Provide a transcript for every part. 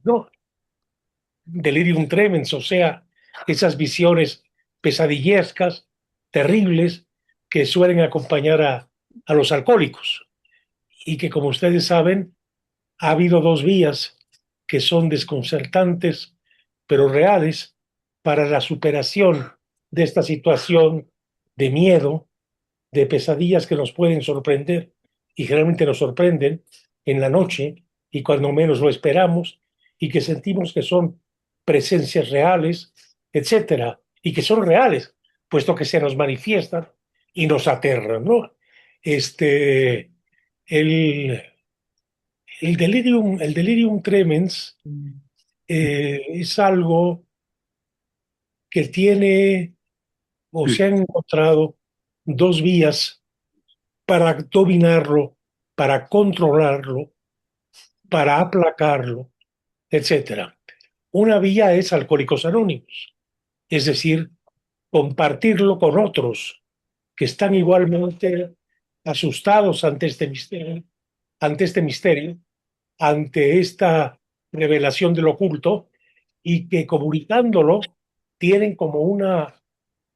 ¿no? Delirium tremens, o sea, esas visiones pesadillescas, terribles, que suelen acompañar a los alcohólicos y que, como ustedes saben, ha habido dos vías que son desconcertantes, pero reales, para la superación de esta situación de miedo, de pesadillas que nos pueden sorprender y generalmente nos sorprenden en la noche y cuando menos lo esperamos y que sentimos que son presencias reales, etcétera, y que son reales, puesto que se nos manifiestan y nos aterran, ¿no? Este, el, el delirium tremens es algo que tiene o se han encontrado dos vías para dominarlo, para controlarlo, para aplacarlo, etcétera. Una vía es Alcohólicos Anónimos, es decir, compartirlo con otros que están igualmente asustados ante este misterio, ante esta revelación del oculto y que comunicándolo tienen como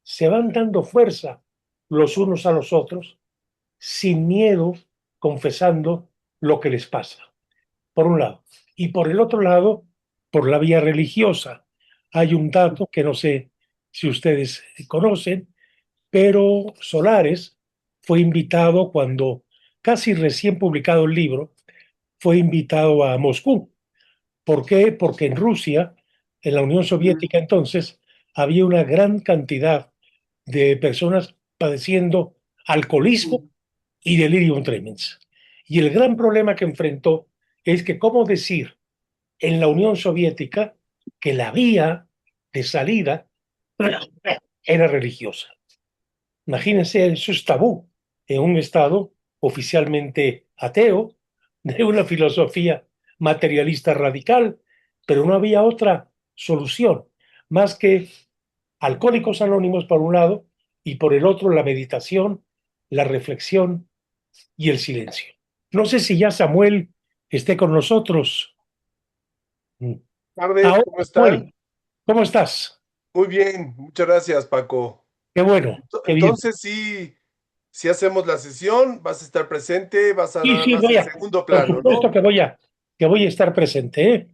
se van dando fuerza los unos a los otros sin miedo, confesando lo que les pasa, por un lado. Y por el otro lado, por la vía religiosa. Hay un dato que no sé si ustedes conocen, pero Solares fue invitado cuando, casi recién publicado el libro, fue invitado a Moscú. ¿Por qué? Porque en Rusia, en la Unión Soviética entonces, había una gran cantidad de personas padeciendo alcoholismo y delirium tremens. Y el gran problema que enfrentó es que, ¿cómo decir en la Unión Soviética que la vía de salida era religiosa? Imagínense, eso es tabú en un Estado oficialmente ateo, de una filosofía materialista radical, pero no había otra solución más que Alcohólicos Anónimos por un lado y por el otro la meditación, la reflexión y el silencio. No sé si ya Samuel esté con nosotros. Tardes, Ahora, ¿cómo están? Samuel, ¿cómo estás? Muy bien, muchas gracias, Paco. Qué bueno, qué bien. Entonces, sí hacemos la sesión, vas a estar presente, vas a Sí, nada sí, más en segundo por plano, supuesto ¿no? que voy a estar presente, ¿eh?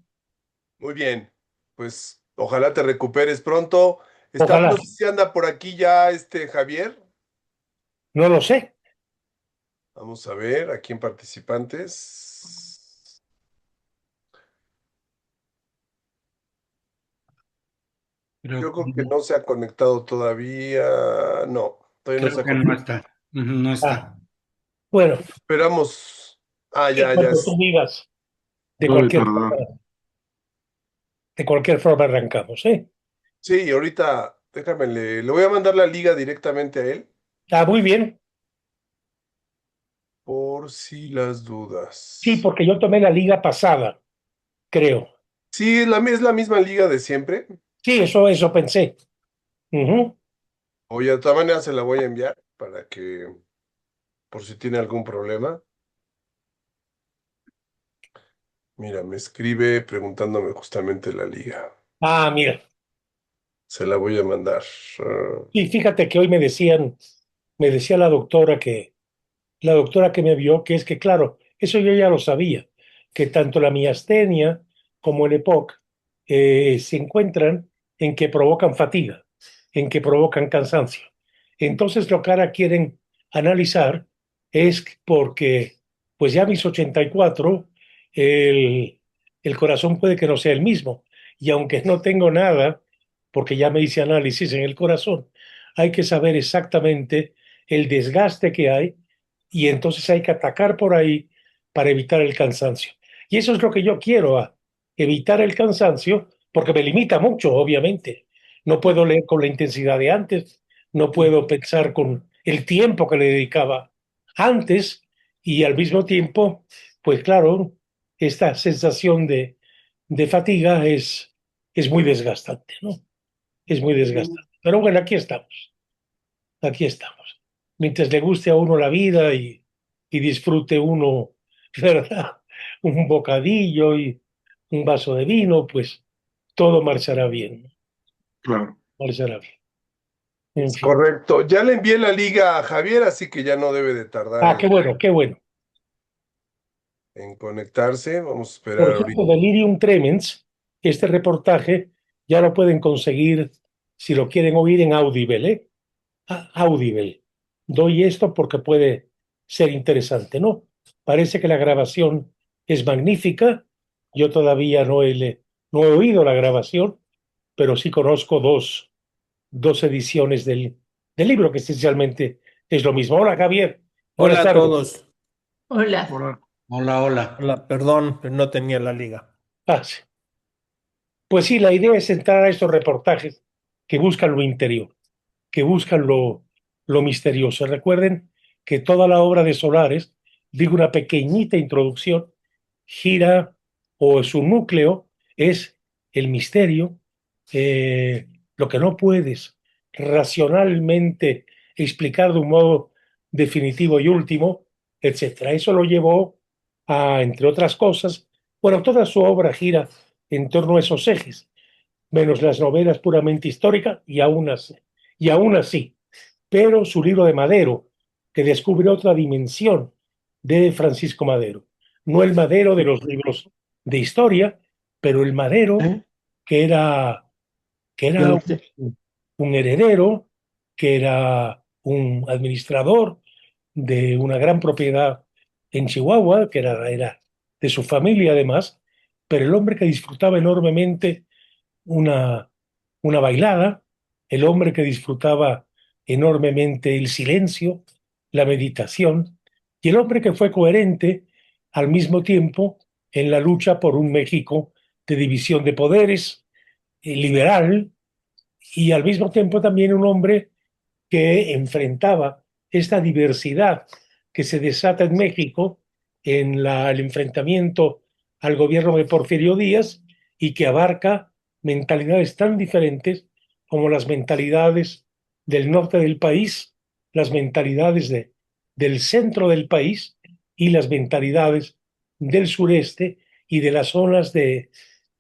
Muy bien, pues ojalá te recuperes pronto. Ojalá, No sé si anda por aquí ya Javier. no lo sé. Vamos a ver, aquí en participantes. Yo creo que no se ha conectado todavía. No, todavía no se Creo ha que no conectado. está. Ujú, no Ah, está. bueno, Esperamos. Ah, y ya, cuando tú digas, de Puede cualquier tardar. forma, de cualquier forma arrancamos, ¿eh? Sí, ahorita déjame, le voy a mandar la liga directamente a él Ah, muy bien. por si las Sí, dudas. porque yo tomé la liga pasada, creo. Sí, es la misma liga de siempre. Sí, eso pensé. Ujú. Oye, de todas maneras se la voy a enviar para que, por si tiene algún problema. Mira, me escribe preguntándome justamente la liga. Ah, mira. Se la voy a mandar. Ah, Y fíjate que hoy me decía la doctora que me vio, que es que, claro, eso yo ya lo sabía, que tanto la miastenia como el EPOC se encuentran en que provocan fatiga, en que provocan cansancio. Entonces, lo que ahora quieren analizar es porque, pues ya a mis 84, el, el corazón puede que no sea el mismo. Y aunque no tengo nada, porque ya me hice análisis en el corazón, hay que saber exactamente el desgaste que hay y entonces hay que atacar por ahí para evitar el cansancio. Y eso es lo que yo quiero, evitar el cansancio, porque me limita mucho, obviamente. No puedo leer con la intensidad de antes, no puedo pensar con el tiempo que le dedicaba antes y al mismo tiempo, pues claro, esta sensación de fatiga es muy desgastante, ¿no? Es muy desgastante. Pero bueno, aquí estamos. Mientras le guste a uno la vida y disfrute uno, ¿verdad? Un bocadillo y un vaso de vino, pues todo marchará bien, ¿no? Claro. Marchará bien. En Es fin. correcto. Ya le envié la liga a Javier, así que ya no debe de tardar Ah, qué bueno, qué bueno. en conectarse. Vamos a Por esperar ahorita. ejemplo, Delirium Tremens, este reportaje ya lo pueden conseguir si lo quieren oír en Audible, ¿eh? Audible. Doy esto porque puede ser interesante, ¿no? Parece que la grabación es magnífica. Yo todavía no he oído la grabación, pero sí conozco dos ediciones del libro, que esencialmente es lo mismo. Hola, Javier. Buenas Hola a tardes. todos. Hola. Hola. Hola, hola. Hola, perdón, pero no tenía la liga. Sí. Pues sí, la idea es entrar a estos reportajes que buscan lo interior, que buscan lo misterioso. Recuerden que toda la obra de Solares, digo una pequeñita introducción, gira o su núcleo es el misterio, lo que no puedes racionalmente explicar de un modo definitivo y último, etcétera. Eso lo llevó a, entre otras cosas, bueno, toda su obra gira en torno a esos ejes, menos las novelas puramente históricas, y aún así, pero su libro de Madero, que descubre otra dimensión de Francisco Madero. No el Madero de los libros de historia, pero el Madero ¿Eh? que era, que ¿Qué era lo un, que- un heredero, que era un administrador de una gran propiedad en Chihuahua, que era de su familia además, pero el hombre que disfrutaba enormemente una, una bailada, el hombre que disfrutaba enormemente el silencio, la meditación, y el hombre que fue coherente al mismo tiempo en la lucha por un México de división de poderes, liberal, y al mismo tiempo también un hombre que enfrentaba esta diversidad que se desata en México en el enfrentamiento al gobierno de Porfirio Díaz y que abarca mentalidades tan diferentes como las mentalidades del norte del país, las mentalidades del centro del país y las mentalidades del sureste y de las zonas de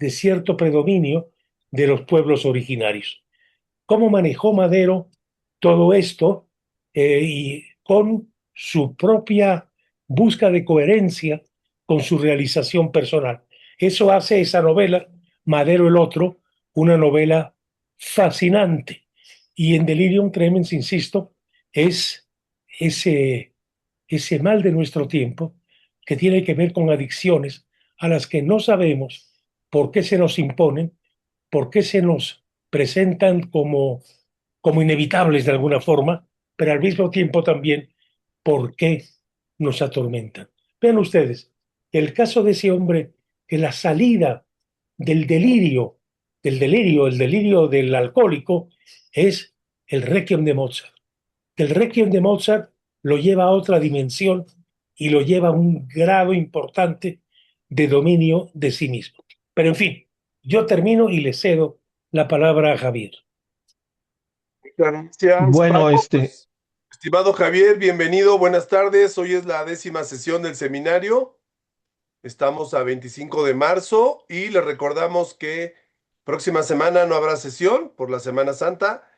cierto predominio de los pueblos originarios. ¿Cómo manejó Madero todo esto y con su propia busca de coherencia con su realización personal? Eso hace esa novela, Madero el Otro, una novela fascinante. Y en Delirium Tremens, insisto, es ese, ese mal de nuestro tiempo que tiene que ver con adicciones a las que no sabemos por qué se nos imponen, por qué se nos presentan como inevitables de alguna forma, pero al mismo tiempo también por qué nos atormentan. Vean ustedes, el caso de ese hombre que la salida del el delirio del alcohólico, es el Requiem de Mozart. El Requiem de Mozart lo lleva a otra dimensión y lo lleva a un grado importante de dominio de sí mismo. Pero en fin, yo termino y le cedo la palabra a Javier. Gracias, Bueno, Paco. Pues, estimado Javier, bienvenido. Buenas tardes. Hoy es la 10ª sesión del seminario. Estamos a 25 de marzo y le recordamos que próxima semana no habrá sesión por la Semana Santa.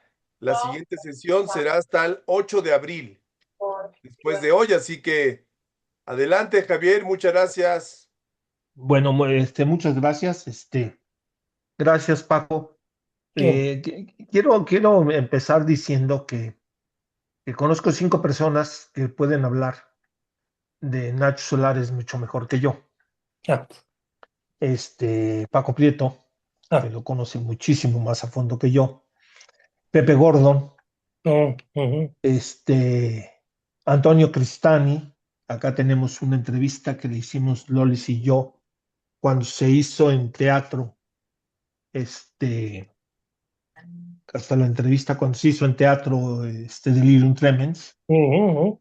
La siguiente sesión será hasta el 8 de abril, después de hoy. Así que adelante, Javier. Muchas gracias. bueno, muchas gracias. Gracias, Paco. Quiero empezar diciendo que conozco 5 personas que pueden hablar de Nacho Solares mucho mejor que yo. Ah, Paco Prieto, que ah, lo conoce muchísimo más a fondo que yo. Pepe Gordon, ujú, Antonio Cristani. Acá tenemos una entrevista que le hicimos Lolis y yo cuando se hizo en teatro, hasta la entrevista cuando se hizo en teatro, Delirium Tremens. ujú.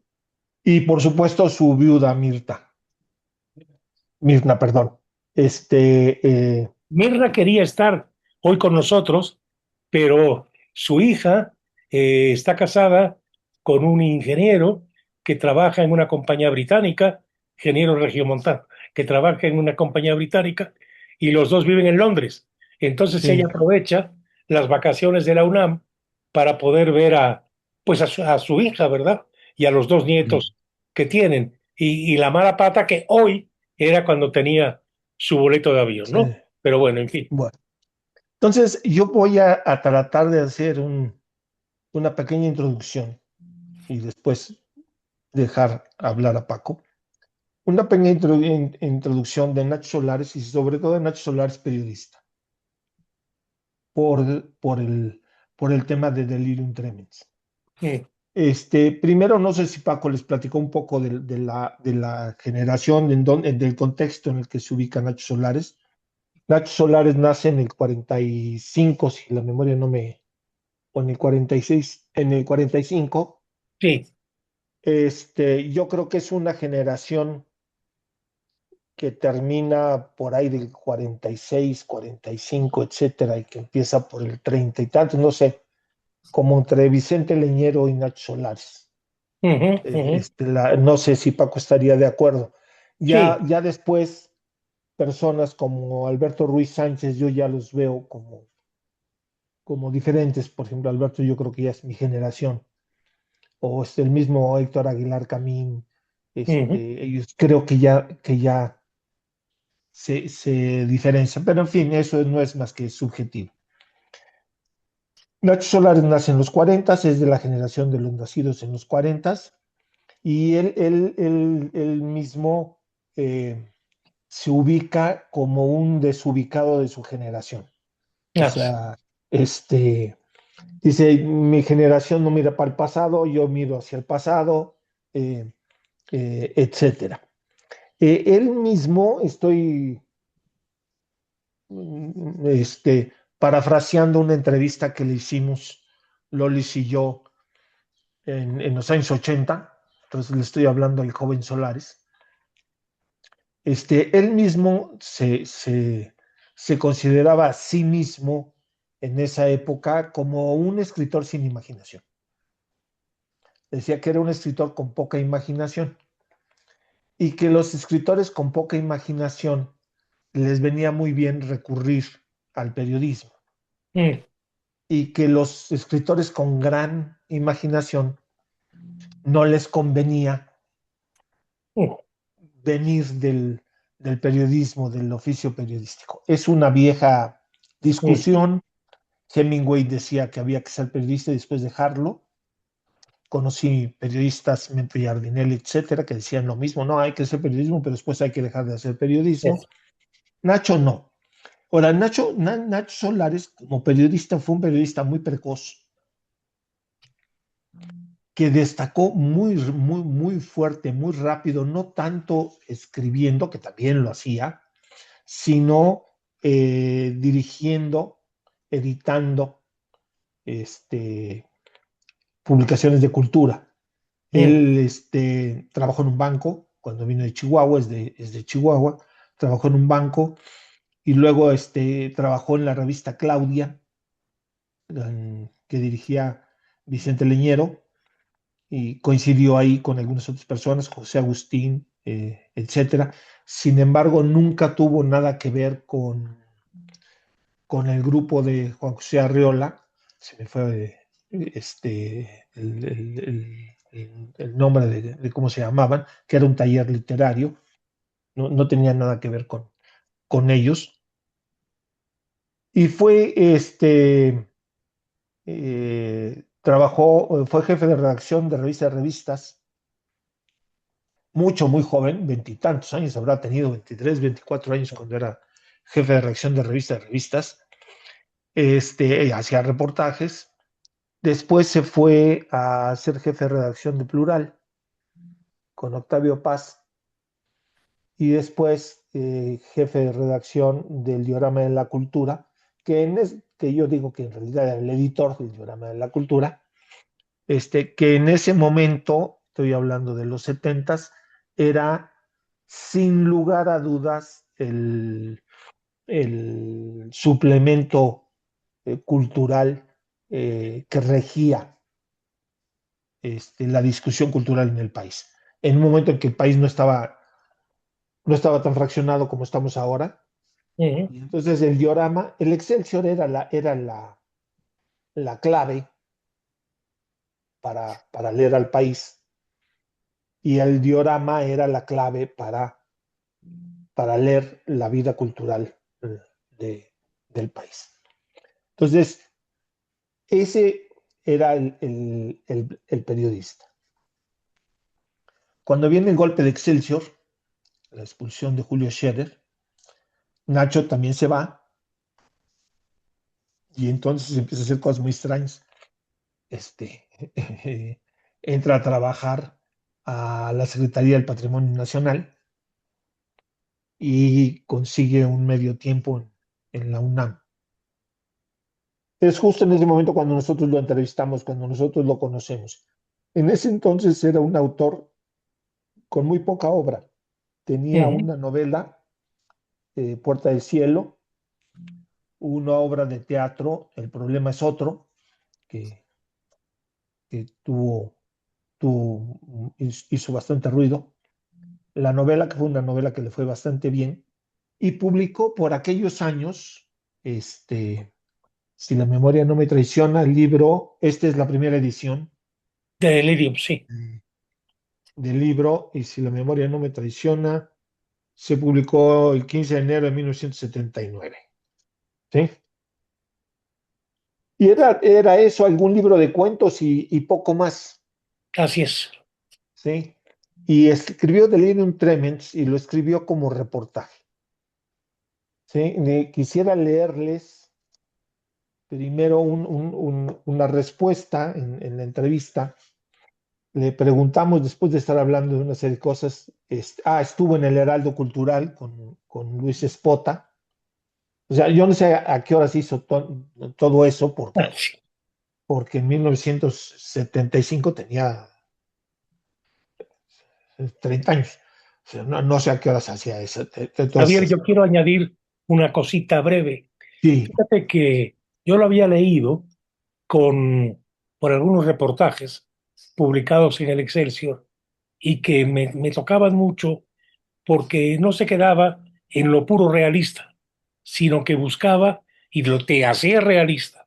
Y por supuesto su viuda Mirna, perdón. Mirna quería estar hoy con nosotros, pero su hija está casada con un ingeniero que trabaja en una compañía británica, ingeniero regiomontano, que trabaja en una compañía británica, y los dos viven en Londres. Entonces ella Sí, aprovecha las vacaciones de la UNAM para poder ver pues a su hija, ¿verdad? Y a los dos sí, nietos que tienen. Y la mala pata que hoy era cuando tenía su boleto de avión, sí. ¿no? Pero bueno, en fin. Bueno, entonces yo voy a tratar de hacer una pequeña introducción y después dejar hablar a Paco. Una pequeña introducción de Nacho Solares y sobre todo de Nacho Solares periodista, por por el tema de Delirium Tremens. Mm, Primero, no sé si Paco les platicó un poco de la generación, del contexto en el que se ubica Nacho Solares. Nacho Solares nace en el 45, si la memoria no me... o en el 46, en el 45. sí. Yo creo que es una generación que termina por ahí del 46, 45, etcétera, y que empieza por el 30 y tantos, no sé, como entre Vicente Leñero y Nacho Solares. Ujú, ujú. No sé si Paco estaría de acuerdo. Sí. Ya después, personas como Alberto Ruiz Sánchez, yo ya los veo como diferentes. Por ejemplo, Alberto yo creo que ya es mi generación. O el mismo Héctor Aguilar Camín. Ujú. Ellos creo que ya se diferencian. Pero en fin, eso no es más que subjetivo. Nacho Solares nace en los 40, es de la generación de los nacidos en los 40, y él mismo eh, se ubica como un desubicado de su generación. O Ah, sea, dice, mi generación no mira para el pasado, yo miro hacia el pasado, eh, etcétera. Él mismo, estoy parafraseando una entrevista que le hicimos Lolis y yo en los años 80, entonces le estoy hablando al joven Solares. Él mismo se consideraba a sí mismo en esa época como un escritor sin imaginación. Decía que era un escritor con poca imaginación y que los escritores con poca imaginación les venía muy bien recurrir al periodismo mm, y que los escritores con gran imaginación no les convenía mm, venir del periodismo, del oficio periodístico. Es una vieja mm. discusión. Hemingway decía que había que ser periodista y después dejarlo. Conocí periodistas, Mento Giardinelli, etcétera, que decían lo mismo. No, hay que hacer periodismo, pero después hay que dejar de hacer periodismo. Eso. Nacho no. Ahora, Nacho Solares, como periodista, fue un periodista muy precoz, que destacó muy fuerte, muy rápido, no tanto escribiendo, que también lo hacía, sino dirigiendo, editando publicaciones de cultura. Mm, Él trabajó en un banco cuando vino de Chihuahua, es de Chihuahua, trabajó en un banco y luego trabajó en la revista Claudia, que dirigía Vicente Leñero, y coincidió ahí con algunas otras personas, José Agustín, etcétera. Sin embargo, nunca tuvo nada que ver con el grupo de Juan José Arriola. Se me fue el nombre de cómo se llamaban, que era un taller literario. No tenía nada que ver con ellos. Y trabajó, fue jefe de redacción de revistas, muy joven, veintitantos años, habrá tenido 23, 24 años cuando era jefe de redacción de revistas. Hacía reportajes. Después se fue a ser jefe de redacción de Plural con Octavio Paz y después jefe de redacción del Diorama de la Cultura, que yo digo que en realidad era el editor del Diorama de la Cultura, que en ese momento, estoy hablando de los 70s, era sin lugar a dudas el suplemento cultural que regía la discusión cultural en el país. En un momento en que el país no estaba tan fraccionado como estamos ahora, Y entonces el diorama, el Excelsior era la clave para leer al país, y el diorama era la clave para leer la vida cultural de, del país. Entonces, ese era el periodista. Cuando viene el golpe de Excelsior, la expulsión de Julio Scherer, Nacho también se va, y entonces empieza a hacer cosas muy extrañas. Este, entra a trabajar a la Secretaría del Patrimonio Nacional y consigue un medio tiempo en la UNAM. Es justo en ese momento cuando nosotros lo entrevistamos, cuando nosotros lo conocemos. En ese entonces era un autor con muy poca obra. Tenía una novela, Puerta del Cielo, una obra de teatro, El problema es otro, que, que hizo bastante ruido. La novela, que fue una novela que le fue bastante bien, y publicó por aquellos años, si la memoria no me traiciona, el libro, esta es la primera edición De Delirium, sí. del libro, y si la memoria no me traiciona, se publicó el 15 de enero de 1979. ¿Sí? Y era eso, algún libro de cuentos y poco más. Así es. ¿Sí? Y escribió Delirium Tremens y lo escribió como reportaje. ¿Sí? Quisiera leerles primero una respuesta en la entrevista. Le preguntamos, después de estar hablando de una serie de cosas, estuvo en el Heraldo Cultural con Luis Espota. O sea, yo no sé a qué horas hizo todo eso, Sí. porque en 1975 tenía 30 años. O sea, no sé a qué horas hacía eso. Javier, Entonces, yo quiero añadir una cosita breve. sí, Fíjate que yo lo había leído por algunos reportajes publicados en el Excelsior y que me tocaban mucho porque no se quedaba en lo puro realista, sino que buscaba y lo te hacía realista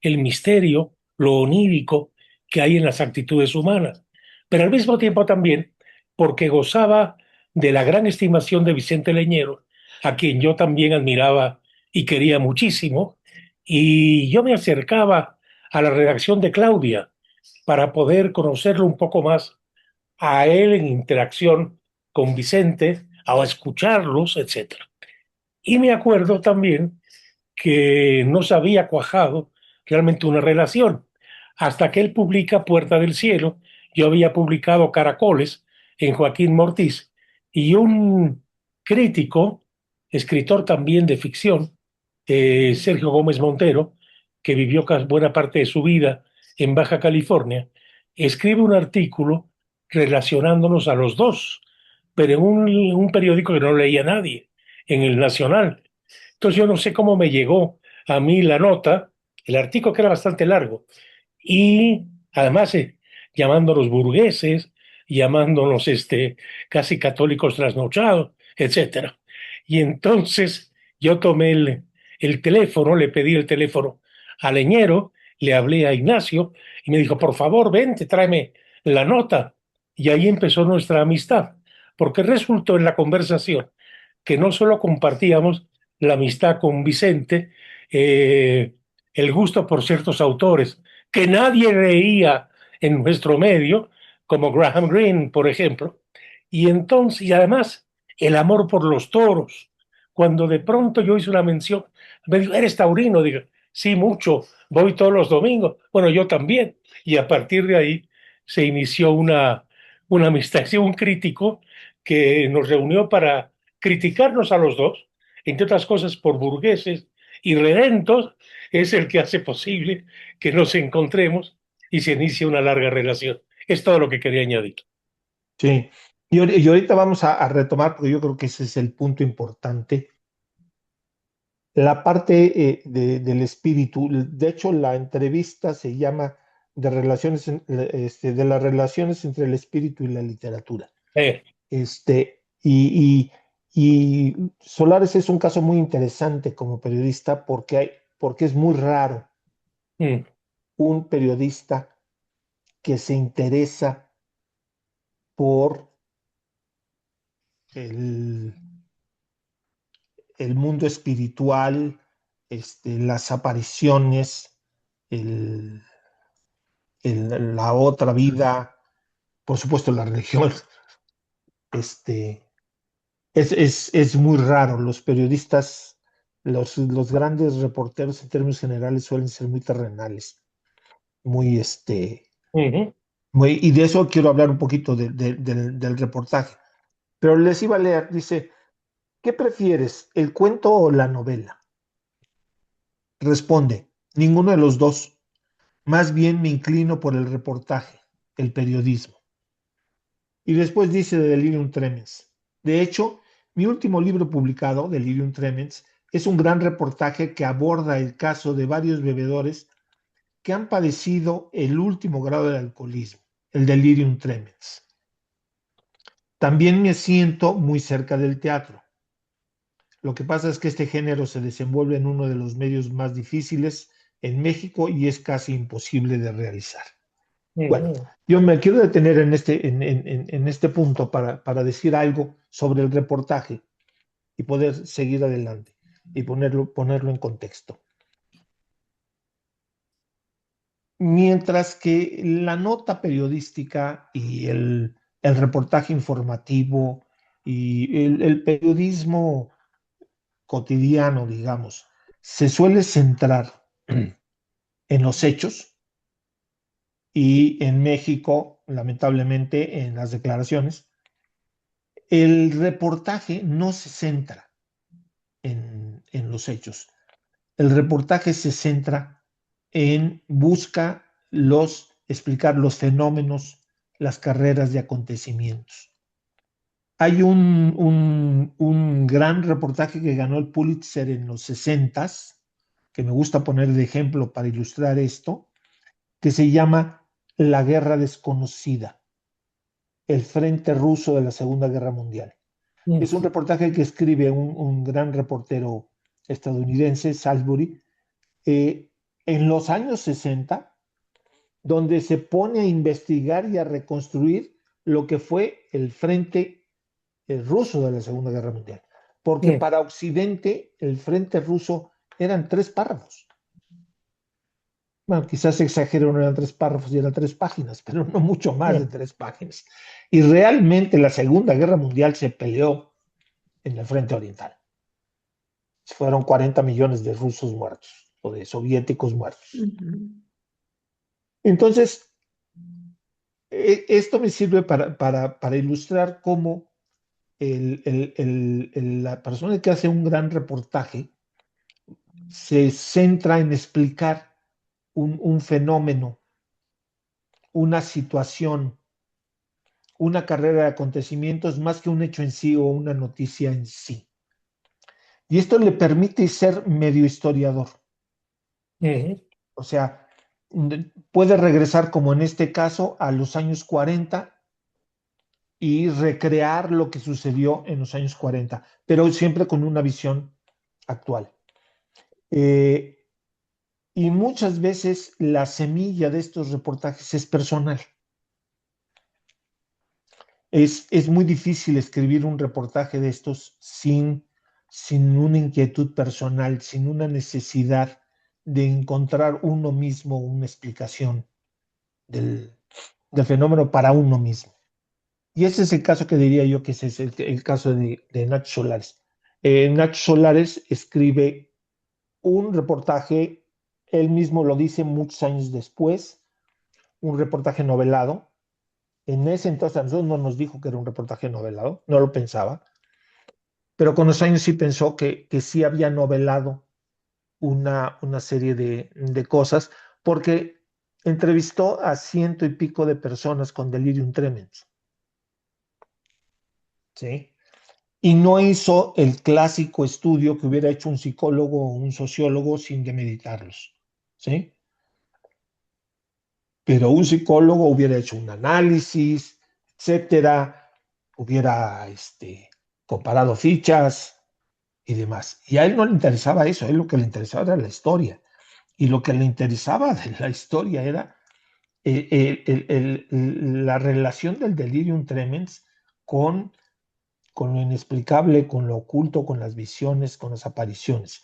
el misterio, lo onírico que hay en las actitudes humanas, pero al mismo tiempo también porque gozaba de la gran estimación de Vicente Leñero, a quien yo también admiraba y quería muchísimo, y yo me acercaba a la redacción de Claudia para poder conocerlo un poco más a él en interacción con Vicente, a escucharlos, etcétera. Y me acuerdo también que no se había cuajado realmente una relación. Hasta que él publica Puerta del Cielo, yo había publicado Caracoles en Joaquín Mortiz, y un crítico, escritor también de ficción, Sergio Gómez Montero, que vivió buena parte de su vida en Baja California, escribe un artículo relacionándonos a los dos, pero en un periódico que no leía nadie, en el Nacional. Entonces yo no sé cómo me llegó a mí la nota, el artículo que era bastante largo, y además llamándonos burgueses, llamándonos casi católicos trasnochados, etcétera. Y entonces yo tomé el teléfono, le pedí el teléfono a Leñero, le hablé a Ignacio y me dijo, por favor, vente, tráeme la nota. Y ahí empezó nuestra amistad, porque resultó en la conversación que no solo compartíamos la amistad con Vicente, el gusto por ciertos autores que nadie leía en nuestro medio, como Graham Greene, por ejemplo, y entonces, y además, el amor por los toros. Cuando de pronto yo hice una mención, me dijo, ¿eres taurino? Digo, sí, mucho, voy todos los domingos. Bueno, yo también. Y a partir de ahí se inició una amistad, sí, un crítico que nos reunió para criticarnos a los dos, entre otras cosas por burgueses y redentos, es el que hace posible que nos encontremos y se inicie una larga relación. Es todo lo que quería añadir. sí. Y ahorita vamos a retomar, porque yo creo que ese es el punto importante, la parte del espíritu. De hecho, la entrevista se llama de las relaciones entre el espíritu y la literatura. Eh, Este, y, Y Solares es un caso muy interesante como periodista porque es muy raro Mm, un periodista que se interesa por el, el mundo espiritual, las apariciones, el, la otra vida, por supuesto la religión. Este, es muy raro. Los periodistas, los grandes reporteros en términos generales suelen ser muy terrenales, muy, ujú. y de eso quiero hablar un poquito del reportaje. Pero les iba a leer, dice, ¿qué prefieres, el cuento o la novela? Responde, ninguno de los dos. Más bien me inclino por el reportaje, el periodismo. Y después dice de Delirium Tremens. De hecho, mi último libro publicado, Delirium Tremens, es un gran reportaje que aborda el caso de varios bebedores que han padecido el último grado de alcoholismo, el delirium tremens. También me siento muy cerca del teatro. Lo que pasa es que este género se desenvuelve en uno de los medios más difíciles en México y es casi imposible de realizar. Bueno, Ujú. yo me quiero detener en este punto para decir algo sobre el reportaje y poder seguir adelante y ponerlo en contexto. Mientras que la nota periodística y el reportaje informativo y el periodismo cotidiano, digamos, se suele centrar en los hechos y en México, lamentablemente, en las declaraciones, el reportaje no se centra en los hechos. El reportaje se centra en explicar los fenómenos, las carreras de acontecimientos. Hay un gran reportaje que ganó el Pulitzer en los 60s, que me gusta poner de ejemplo para ilustrar esto, que se llama La Guerra Desconocida, el Frente Ruso de la Segunda Guerra Mundial. Mm, Es un reportaje que escribe un gran reportero estadounidense, Salisbury, en los años 60, donde se pone a investigar y a reconstruir lo que fue el frente ruso de la Segunda Guerra Mundial. Porque mm, para Occidente el frente ruso eran 3 párrafos. Bueno, quizás exagero, no eran 3 párrafos y eran 3 páginas, pero no mucho más de mm, 3 páginas. Y realmente la Segunda Guerra Mundial se peleó en el frente oriental. Fueron 40 millones de rusos muertos o de soviéticos muertos. Entonces, esto me sirve para ilustrar cómo la persona que hace un gran reportaje se centra en explicar un fenómeno, una situación, una carrera de acontecimientos más que un hecho en sí o una noticia en sí. Y esto le permite ser medio historiador. ujú. O sea, puede regresar, como en este caso, a los años 40 y recrear lo que sucedió en los años 40, pero siempre con una visión actual. Eh, y muchas veces la semilla de estos reportajes es personal. Es muy difícil escribir un reportaje de estos sin una inquietud personal, sin una necesidad de encontrar uno mismo una explicación del, del fenómeno para uno mismo. Y ese es el caso que diría yo que ese es el caso de Nacho Solares. Nacho Solares escribe un reportaje, él mismo lo dice muchos años después, un reportaje novelado. En ese entonces a nosotros no nos dijo que era un reportaje novelado, no lo pensaba, pero con los años sí pensó que sí había novelado una serie de cosas, porque entrevistó a 100 y pico de personas con delirium tremens, ¿sí? Y no hizo el clásico estudio que hubiera hecho un psicólogo o un sociólogo sin demeditarlos, ¿sí? Pero un psicólogo hubiera hecho un análisis, etcétera, hubiera comparado fichas y demás. Y a él no le interesaba eso, a él lo que le interesaba era la historia. Y lo que le interesaba de la historia era la relación del delirium tremens con lo inexplicable, con lo oculto, con las visiones, con las apariciones.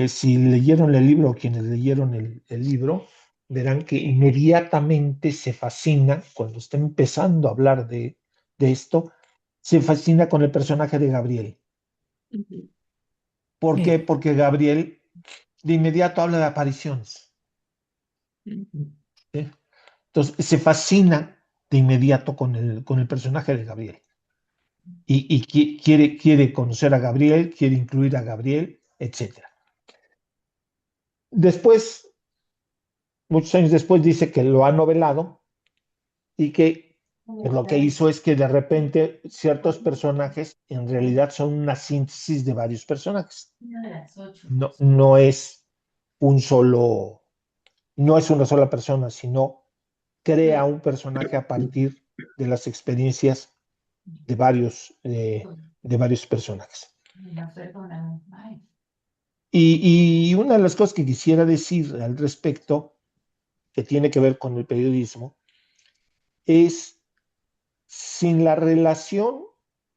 Si leyeron el libro, o quienes leyeron el libro, verán que inmediatamente se fascina, cuando está empezando a hablar de esto, se fascina con el personaje de Gabriel. ¿Por qué? Porque Gabriel de inmediato habla de apariciones. ¿Sí? Entonces se fascina de inmediato con el personaje de Gabriel. Y quiere conocer a Gabriel, quiere incluir a Gabriel, etc. Después, muchos años después, dice que lo ha novelado y que lo que hizo es que de repente ciertos personajes en realidad son una síntesis de varios personajes. No es un solo, no es una sola persona, sino crea un personaje a partir de las experiencias de varios personajes. Y una de las cosas que quisiera decir al respecto, que tiene que ver con el periodismo, es sin la relación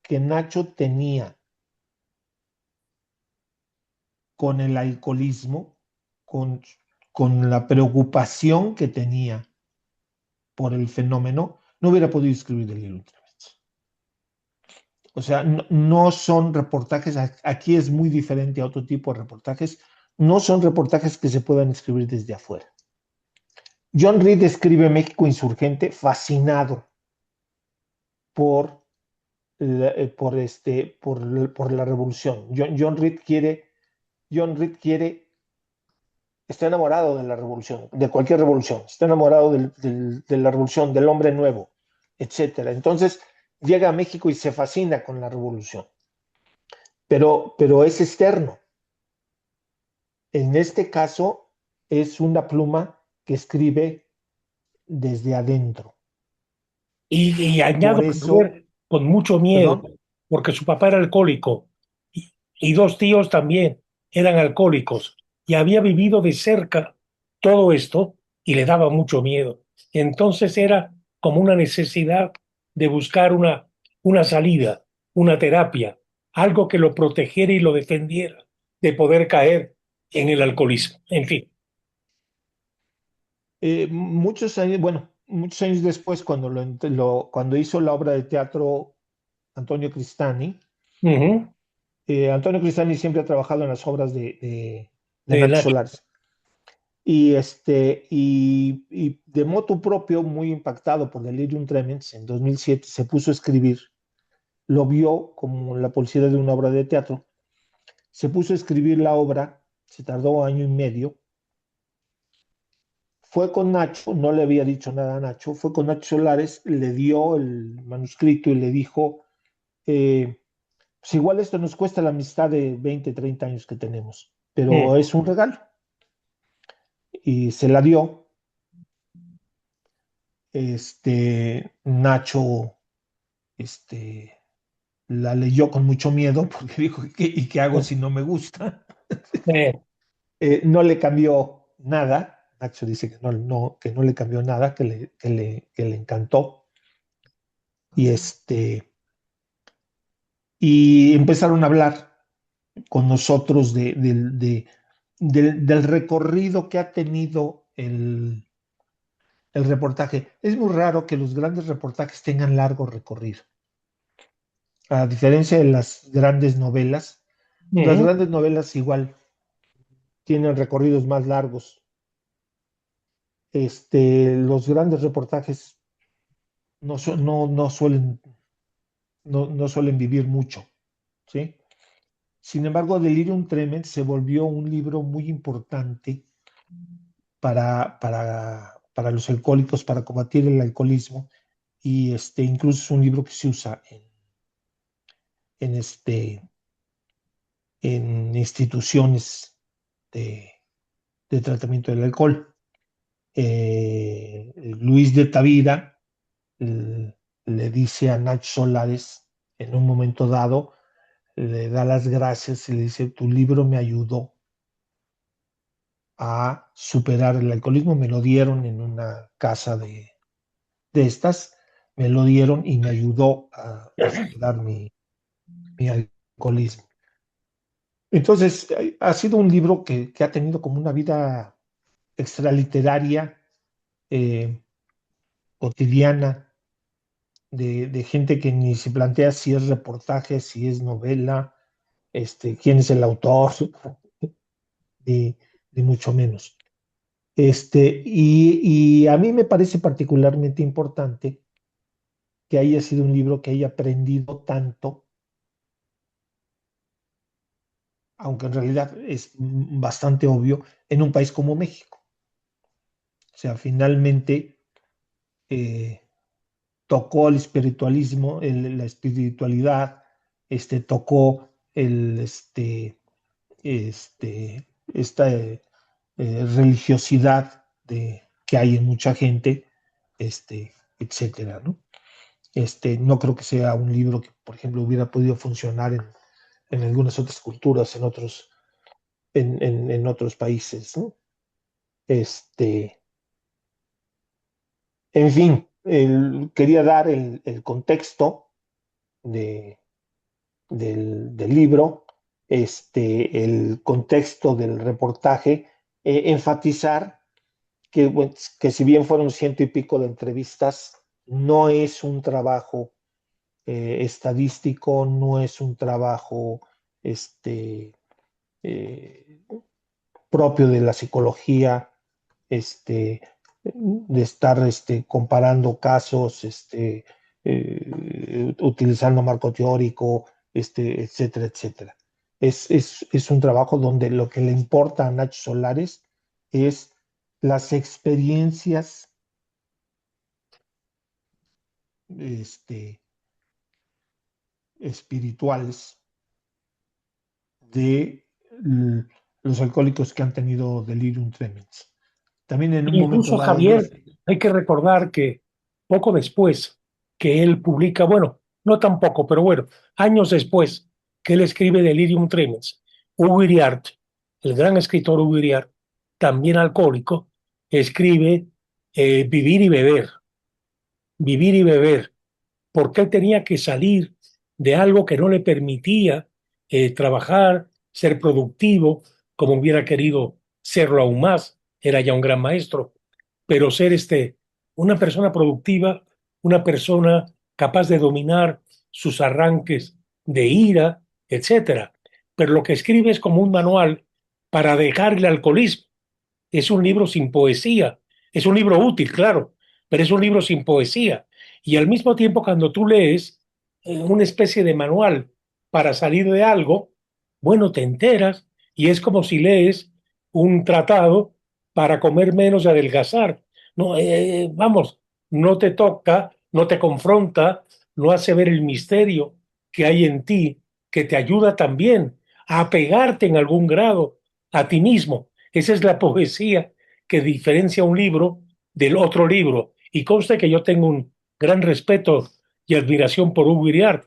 que Nacho tenía con el alcoholismo, con, con la preocupación que tenía por el fenómeno, no hubiera podido escribir el libro. O sea, no son reportajes, aquí es muy diferente a otro tipo de reportajes, no son reportajes que se puedan escribir desde afuera. John Reed escribe México Insurgente fascinado por por la revolución. John Reed está enamorado de la revolución, de cualquier revolución, está enamorado de la revolución, del hombre nuevo, etcétera. Entonces llega a México y se fascina con la revolución, pero es externo. En este caso es una pluma que escribe desde adentro. Y Por añado que eso, fue con mucho miedo, perdón. porque su papá era alcohólico y dos tíos también eran alcohólicos y había vivido de cerca todo esto y le daba mucho miedo. Entonces era como una necesidad de buscar una salida, una terapia, algo que lo protegiera y lo defendiera de poder caer en el alcoholismo. En fin. Muchos años después, cuando hizo la obra de teatro Antonio Cristani, Ujú. Antonio Cristani siempre ha trabajado en las obras de De Nacho Nacho. Solares. Y de motu propio, muy impactado por Delirium Tremens, en 2007 se puso a escribir, lo vio como la publicidad de una obra de teatro, se puso a escribir la obra, se tardó año y medio, fue con Nacho, no le había dicho nada a Nacho, fue con Nacho Solares, le dio el manuscrito y le dijo, pues igual esto nos cuesta la amistad de 20, 30 años que tenemos, pero Mm. es un regalo. Y se la dio. Nacho, este, la leyó con mucho miedo porque dijo, ¿y qué hago si no me gusta? Eh, No le cambió nada. Nacho dice que no le cambió nada, que le encantó. Y, y empezaron a hablar con nosotros del recorrido que ha tenido el reportaje. Es muy raro que los grandes reportajes tengan largo recorrido. A diferencia de las ujú. grandes novelas igual tienen recorridos más largos. Los grandes reportajes no suelen, no suelen vivir mucho, ¿sí? Sin embargo, Delirium Tremens se volvió un libro muy importante para los alcohólicos, para combatir el alcoholismo, y incluso es un libro que se usa en, en instituciones de, de tratamiento del alcohol. Luis de Tavira le dice a Nach Solares en un momento dado le da las gracias y le dice, tu libro me ayudó a superar el alcoholismo, me lo dieron en una casa de estas, me lo dieron y me ayudó a superar mi alcoholismo. Entonces, ha sido un libro que ha tenido como una vida extraliteraria, eh, cotidiana, de gente que ni se plantea si es reportaje, si es novela, quién es el autor, ni mucho menos. Y a mí me parece particularmente importante que haya sido un libro que haya aprendido tanto, aunque en realidad es bastante obvio, en un país como México. O sea, finalmente eh, tocó el espiritualismo, la espiritualidad, tocó esta religiosidad que hay en mucha gente, etcétera, ¿no? No creo que sea un libro que, por ejemplo, hubiera podido funcionar en algunas otras culturas, en otros países, ¿no? En fin, quería dar el contexto de, del libro, el contexto del reportaje, enfatizar que, bueno, que si bien fueron ciento y pico de entrevistas, no es un trabajo estadístico, no es un trabajo eh, propio de la psicología, de estar comparando casos, utilizando marco teórico, etcétera, etcétera. Es un trabajo donde lo que le importa a Nacho Solares es las experiencias este, espirituales de los alcohólicos que han tenido delirium tremens. También en un momento Incluso dado, Javier, hay que recordar que poco después que él publica, bueno, no tampoco, pero bueno, años después que él escribe Delirium Tremens, Hugo Iriart, el gran escritor Hugo Iriart, también alcohólico, escribe Vivir y Beber, Vivir y Beber, porque él tenía que salir de algo que no le permitía trabajar, ser productivo, como hubiera querido serlo aún más, era ya un gran maestro, pero ser una persona productiva, una persona capaz de dominar sus arranques de ira, etcétera. Pero lo que escribe es como un manual para dejar el alcoholismo. Es un libro sin poesía, es un libro útil, claro, pero es un libro sin poesía. Y al mismo tiempo, cuando tú lees una especie de manual para salir de algo, bueno, te enteras y es como si lees un tratado para comer menos y adelgazar. No, vamos, no te toca, no te confronta, no hace ver el misterio que hay en ti, que te ayuda también a apegarte en algún grado a ti mismo. Esa es la poesía que diferencia un libro del otro libro. Y consta que yo tengo un gran respeto y admiración por Hugo Iriart,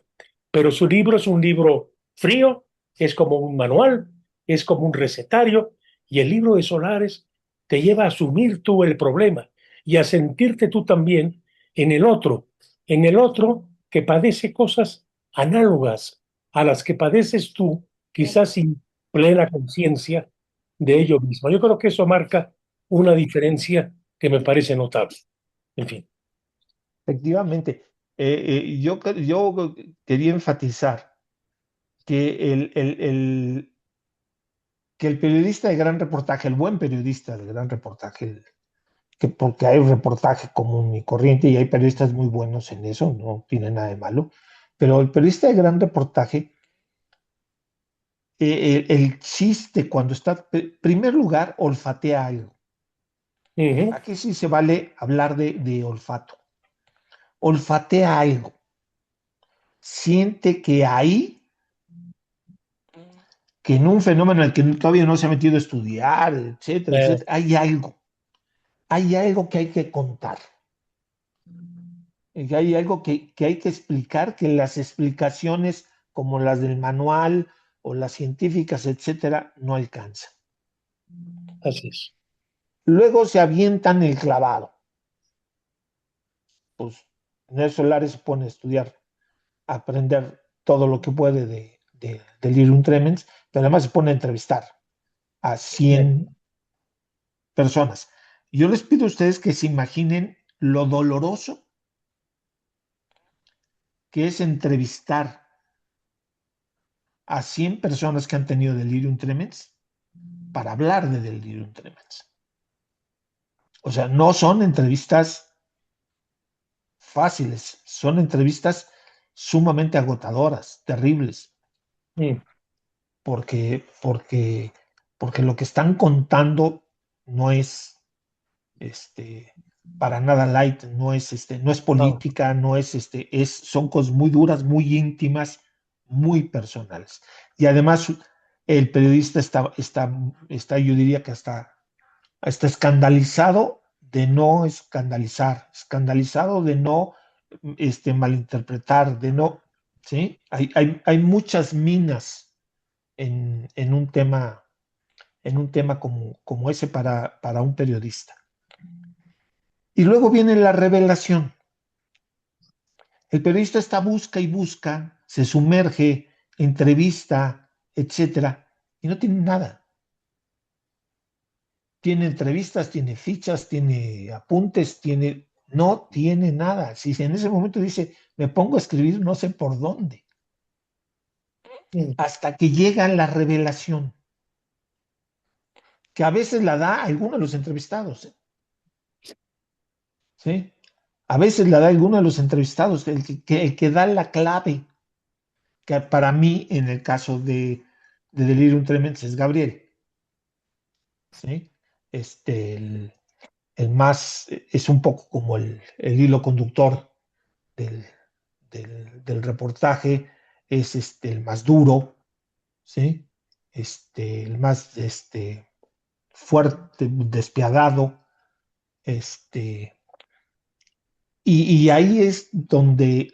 pero su libro es un libro frío, es como un manual, es como un recetario, y el libro de Solares te lleva a asumir tú el problema y a sentirte tú también en el otro que padece cosas análogas a las que padeces tú, quizás sin plena conciencia de ello mismo. Yo creo que eso marca una diferencia que me parece notable. En fin. efectivamente, yo quería enfatizar que que el periodista de gran reportaje, el buen periodista de gran reportaje, que porque hay reportaje común y corriente y hay periodistas muy buenos en eso, no tiene nada de malo, pero el periodista de gran reportaje, el chiste cuando está, en primer lugar, olfatea algo. Uh-huh. Aquí sí se vale hablar de olfato. Olfatea algo. Siente que ahí, que en un fenómeno en el que todavía no se ha metido a estudiar, etcétera, etcétera, hay algo que hay que contar. Hay algo que hay que explicar, que las explicaciones como las del manual o las científicas, etcétera, no alcanzan. Así es. Luego se avientan el clavado. Pues Nelson Lares se pone a estudiar, a aprender todo lo que puede de delirium tremens, pero además se pone a entrevistar a 100 personas. Yo les pido a ustedes que se imaginen lo doloroso que es entrevistar a 100 personas que han tenido delirium tremens para hablar de delirium tremens. O sea, no son entrevistas fáciles, son entrevistas sumamente agotadoras, terribles, Mm. porque lo que están contando no es para nada light, no es No. política, son cosas muy duras, muy íntimas, muy personales. Y además el periodista está yo diría que está escandalizado de no escandalizar, escandalizado de no malinterpretar, de no, ¿sí? Hay muchas minas en un tema como ese para un periodista. Y luego viene la revelación. El periodista está busca y busca, se sumerge, entrevista, etcétera, y no tiene nada. Tiene entrevistas, tiene fichas, tiene apuntes, no tiene nada. Si en ese momento dice, me pongo a escribir, no sé por dónde. Mm. Hasta que llega la revelación, que a veces la da alguno de los entrevistados, ¿sí? A veces la da alguno de los entrevistados, el que da la clave, que para mí, en el caso de Delirium Tremens, es Gabriel, ¿sí? El más, es un poco como el hilo conductor del, del reportaje, es el más duro, ¿sí? El más fuerte, despiadado, y ahí es donde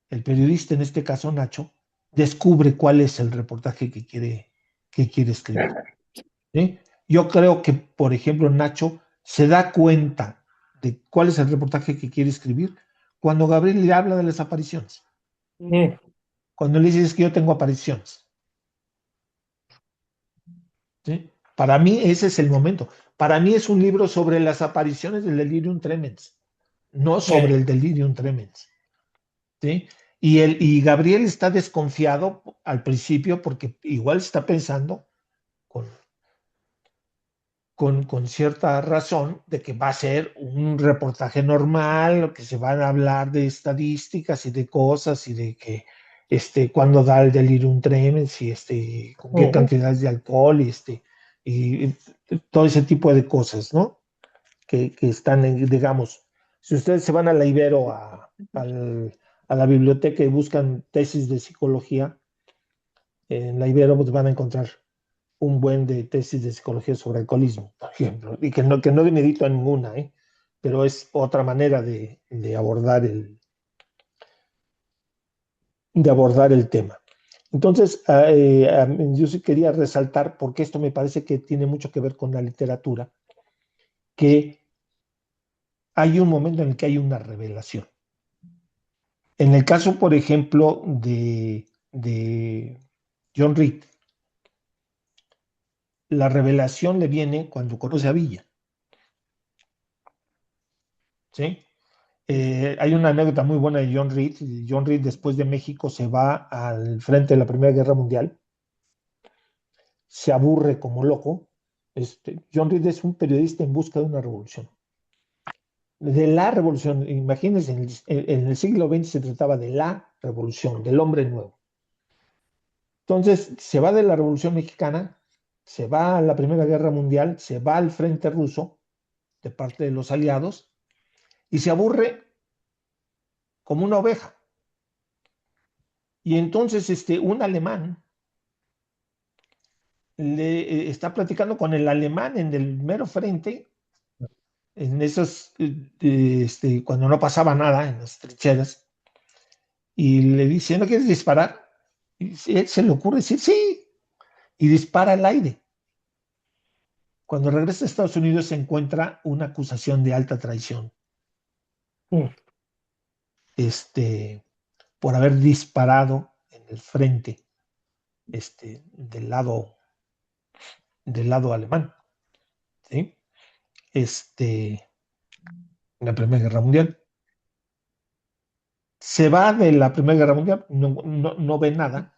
el periodista, en este caso Nacho, descubre cuál es el reportaje que quiere escribir. ¿Sí? Yo creo que, por ejemplo, Nacho se da cuenta de cuál es el reportaje que quiere escribir cuando Gabriel le habla de las apariciones. Mm. Cuando le dices que yo tengo apariciones. ¿Sí? Para mí ese es el momento. Para mí es un libro sobre las apariciones del delirium tremens, no sobre el delirium tremens. ¿Sí? Y Gabriel está desconfiado al principio porque igual está pensando con, con cierta razón de que va a ser un reportaje normal, que se van a hablar de estadísticas y de cosas y de que cuando da el delirium tremens y con qué cantidades de alcohol y todo ese tipo de cosas, ¿no? Que están, digamos, si ustedes se van a la Ibero, a la biblioteca y buscan tesis de psicología, en la Ibero pues van a encontrar un buen de tesis de psicología sobre alcoholismo, por ejemplo, y que no medito a ninguna, pero es otra manera de abordar el tema. Entonces, yo sí quería resaltar, porque esto me parece que tiene mucho que ver con la literatura, que hay un momento en el que hay una revelación. En el caso, por ejemplo, de John Reed, la revelación le viene cuando conoce a Villa, ¿sí? Hay una anécdota muy buena de John Reed. John Reed, después de México, se va al frente de la Primera Guerra Mundial, se aburre como loco. John Reed es un periodista en busca de una revolución. De la revolución, imagínense, en el siglo XX se trataba de la revolución, del hombre nuevo. Entonces, se va de la Revolución Mexicana, se va a la Primera Guerra Mundial, se va al frente ruso de parte de los aliados y se aburre como una oveja. Y entonces un alemán le está platicando con el alemán en el mero frente en esos, cuando no pasaba nada en las trincheras, y le dice, ¿no quieres disparar? Y él se le ocurre decir, sí, y dispara al aire. Cuando regresa a Estados Unidos se encuentra una acusación de alta traición, Mm. por haber disparado en el frente, del lado alemán, ¿sí? En la Primera Guerra Mundial. Se va de la Primera Guerra Mundial, no ve nada,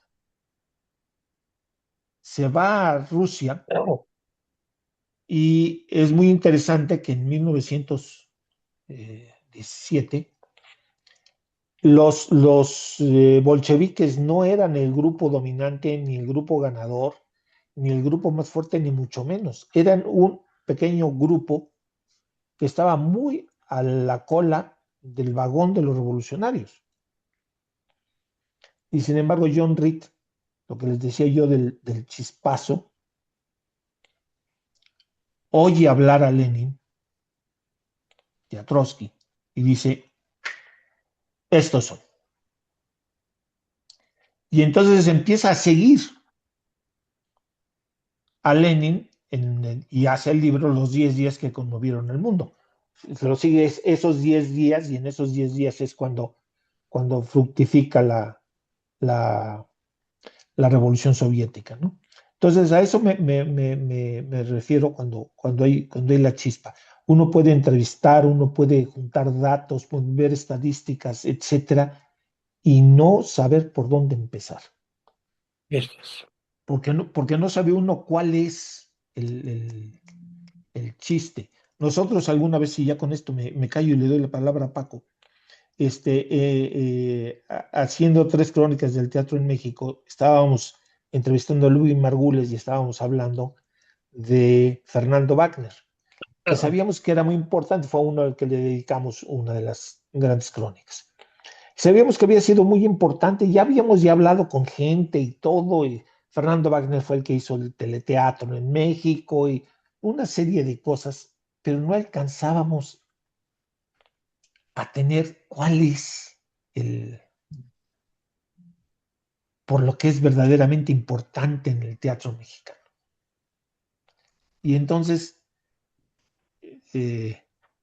se va a Rusia, Claro. y es muy interesante que en 1917 los bolcheviques no eran el grupo dominante, ni el grupo ganador, ni el grupo más fuerte, ni mucho menos. Eran un pequeño grupo que estaba muy a la cola del vagón de los revolucionarios. Y sin embargo, John Reed, lo que les decía yo del chispazo, oye hablar a Lenin y a Trotsky y dice, estos son. Y entonces empieza a seguir a Lenin y hace el libro Los 10 días que conmovieron el mundo. Se lo sigue esos 10 días, y en esos 10 días es cuando fructifica la revolución soviética, ¿no? Entonces a eso me refiero cuando hay la chispa. Uno puede entrevistar, uno puede juntar datos, puede ver estadísticas, etcétera, y no saber por dónde empezar. Eso es. Porque no sabe uno cuál es el chiste. Nosotros alguna vez, y ya con esto me callo y le doy la palabra a Paco, haciendo 3 crónicas del teatro en México, estábamos entrevistando a Luis Margules y estábamos hablando de Fernando Wagner, que sabíamos que era muy importante, fue uno al que le dedicamos una de las grandes crónicas. Sabíamos que había sido muy importante, ya habíamos hablado con gente y todo, y Fernando Wagner fue el que hizo el teleteatro en México y una serie de cosas, pero no alcanzábamos a tener cuál es por lo que es verdaderamente importante en el teatro mexicano. Y entonces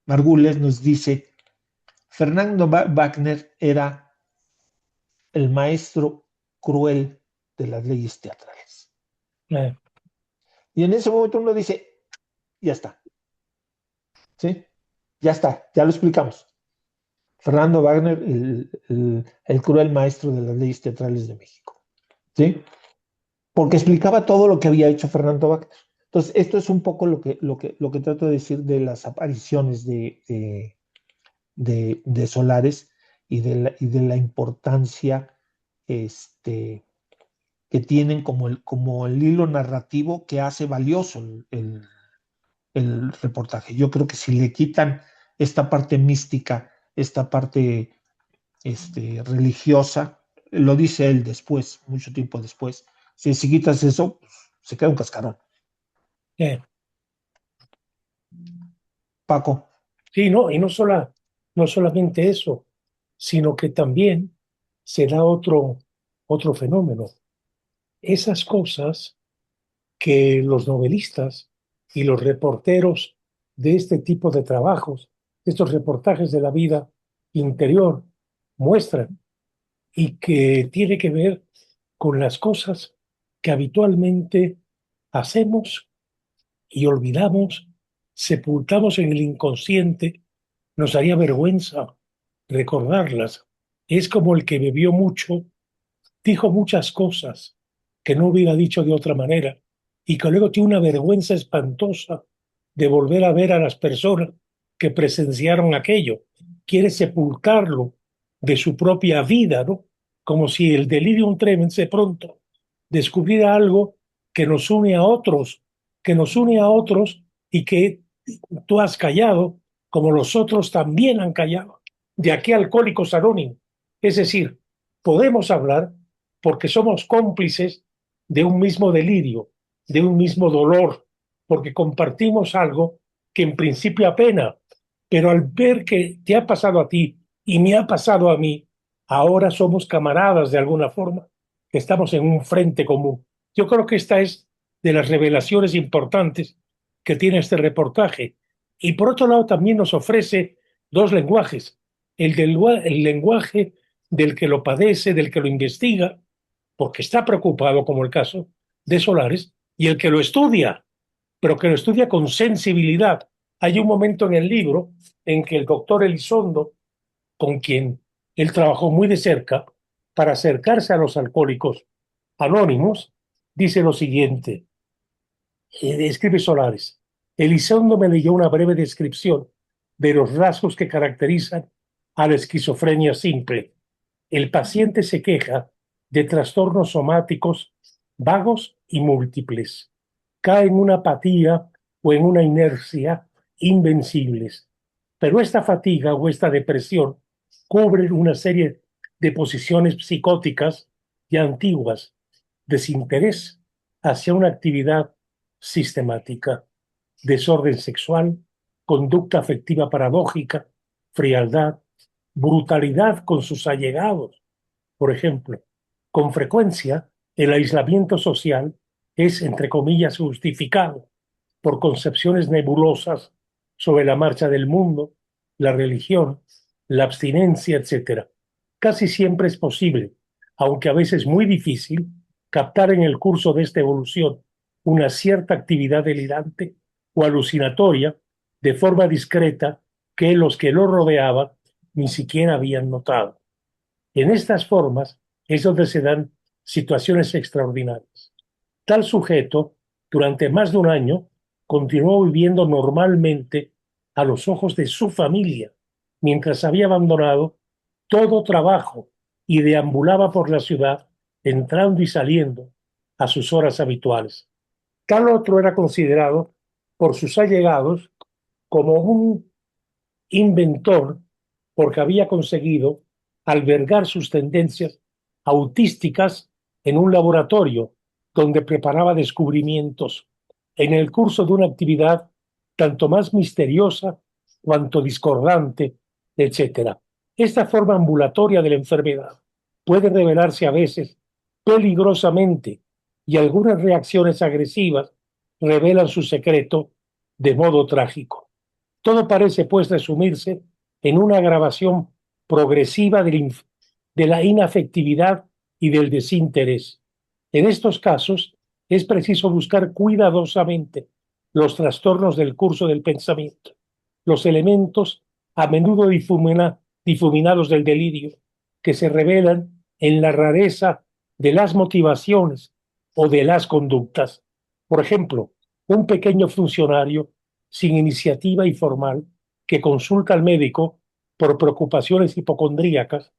Margules nos dice, Fernando Wagner era el maestro cruel de las leyes teatrales. Y en ese momento uno dice, ya está. ¿Sí? Ya está, ya lo explicamos. Fernando Wagner, el cruel maestro de las leyes teatrales de México. ¿Sí? Porque explicaba todo lo que había hecho Fernando Wagner. Entonces, esto es un poco lo que trato de decir de las apariciones de Solares y de la importancia que tienen como el hilo narrativo que hace valioso el reportaje. Yo creo que si le quitan esta parte mística, esta parte religiosa, lo dice él después, mucho tiempo después, si quitas eso, pues, se queda un cascarón. Paco. Sí, no, y no solamente eso, sino que también se da otro fenómeno. Esas cosas que los novelistas y los reporteros de este tipo de trabajos, estos reportajes de la vida interior, muestran, y que tiene que ver con las cosas que habitualmente hacemos y olvidamos, sepultamos en el inconsciente. Nos haría vergüenza recordarlas. Es como el que bebió mucho, dijo muchas cosas que no hubiera dicho de otra manera, y que luego tiene una vergüenza espantosa de volver a ver a las personas que presenciaron aquello. Quiere sepultarlo de su propia vida, ¿no? Como si el delirium tremens de pronto descubriera algo que nos une a otros, que nos une a otros, y que tú has callado, como los otros también han callado. De aquí Alcohólicos Anónimos. Es decir, podemos hablar porque somos cómplices de un mismo delirio, de un mismo dolor, porque compartimos algo que en principio apena, pero al ver que te ha pasado a ti y me ha pasado a mí, ahora somos camaradas de alguna forma, que estamos en un frente común. Yo creo que esta es de las revelaciones importantes que tiene este reportaje. Y por otro lado también nos ofrece dos lenguajes. El lenguaje del que lo padece, del que lo investiga, porque está preocupado, como el caso de Solares, y el que lo estudia, pero que lo estudia con sensibilidad. Hay un momento en el libro en que el doctor Elizondo, con quien él trabajó muy de cerca para acercarse a los alcohólicos anónimos, dice lo siguiente, escribe Solares: Elizondo me leyó una breve descripción de los rasgos que caracterizan a la esquizofrenia simple. El paciente se queja de trastornos somáticos vagos y múltiples. Cae en una apatía o en una inercia invencibles. Pero esta fatiga o esta depresión cubre una serie de posiciones psicóticas y antiguas, desinterés hacia una actividad sistemática, desorden sexual, conducta afectiva paradójica, frialdad, brutalidad con sus allegados. Por ejemplo, con frecuencia el aislamiento social es, entre comillas, justificado por concepciones nebulosas sobre la marcha del mundo, la religión, la abstinencia, etc. Casi siempre es posible, aunque a veces muy difícil, captar en el curso de esta evolución una cierta actividad delirante o alucinatoria de forma discreta que los que lo rodeaban ni siquiera habían notado. En estas formas es donde se dan situaciones extraordinarias. Tal sujeto, durante más de un año, continuó viviendo normalmente a los ojos de su familia, mientras había abandonado todo trabajo y deambulaba por la ciudad, entrando y saliendo a sus horas habituales. Tal otro era considerado por sus allegados como un inventor, porque había conseguido albergar sus tendencias autísticas en un laboratorio donde preparaba descubrimientos en el curso de una actividad tanto más misteriosa cuanto discordante, etc. Esta forma ambulatoria de la enfermedad puede revelarse a veces peligrosamente, y algunas reacciones agresivas revelan su secreto de modo trágico. Todo parece, pues, resumirse en una agravación progresiva de la inafectividad y del desinterés. En estos casos, es preciso buscar cuidadosamente los trastornos del curso del pensamiento, los elementos a menudo difuminados del delirio, que se revelan en la rareza de las motivaciones o de las conductas. Por ejemplo, un pequeño funcionario sin iniciativa y formal que consulta al médico por preocupaciones hipocondríacas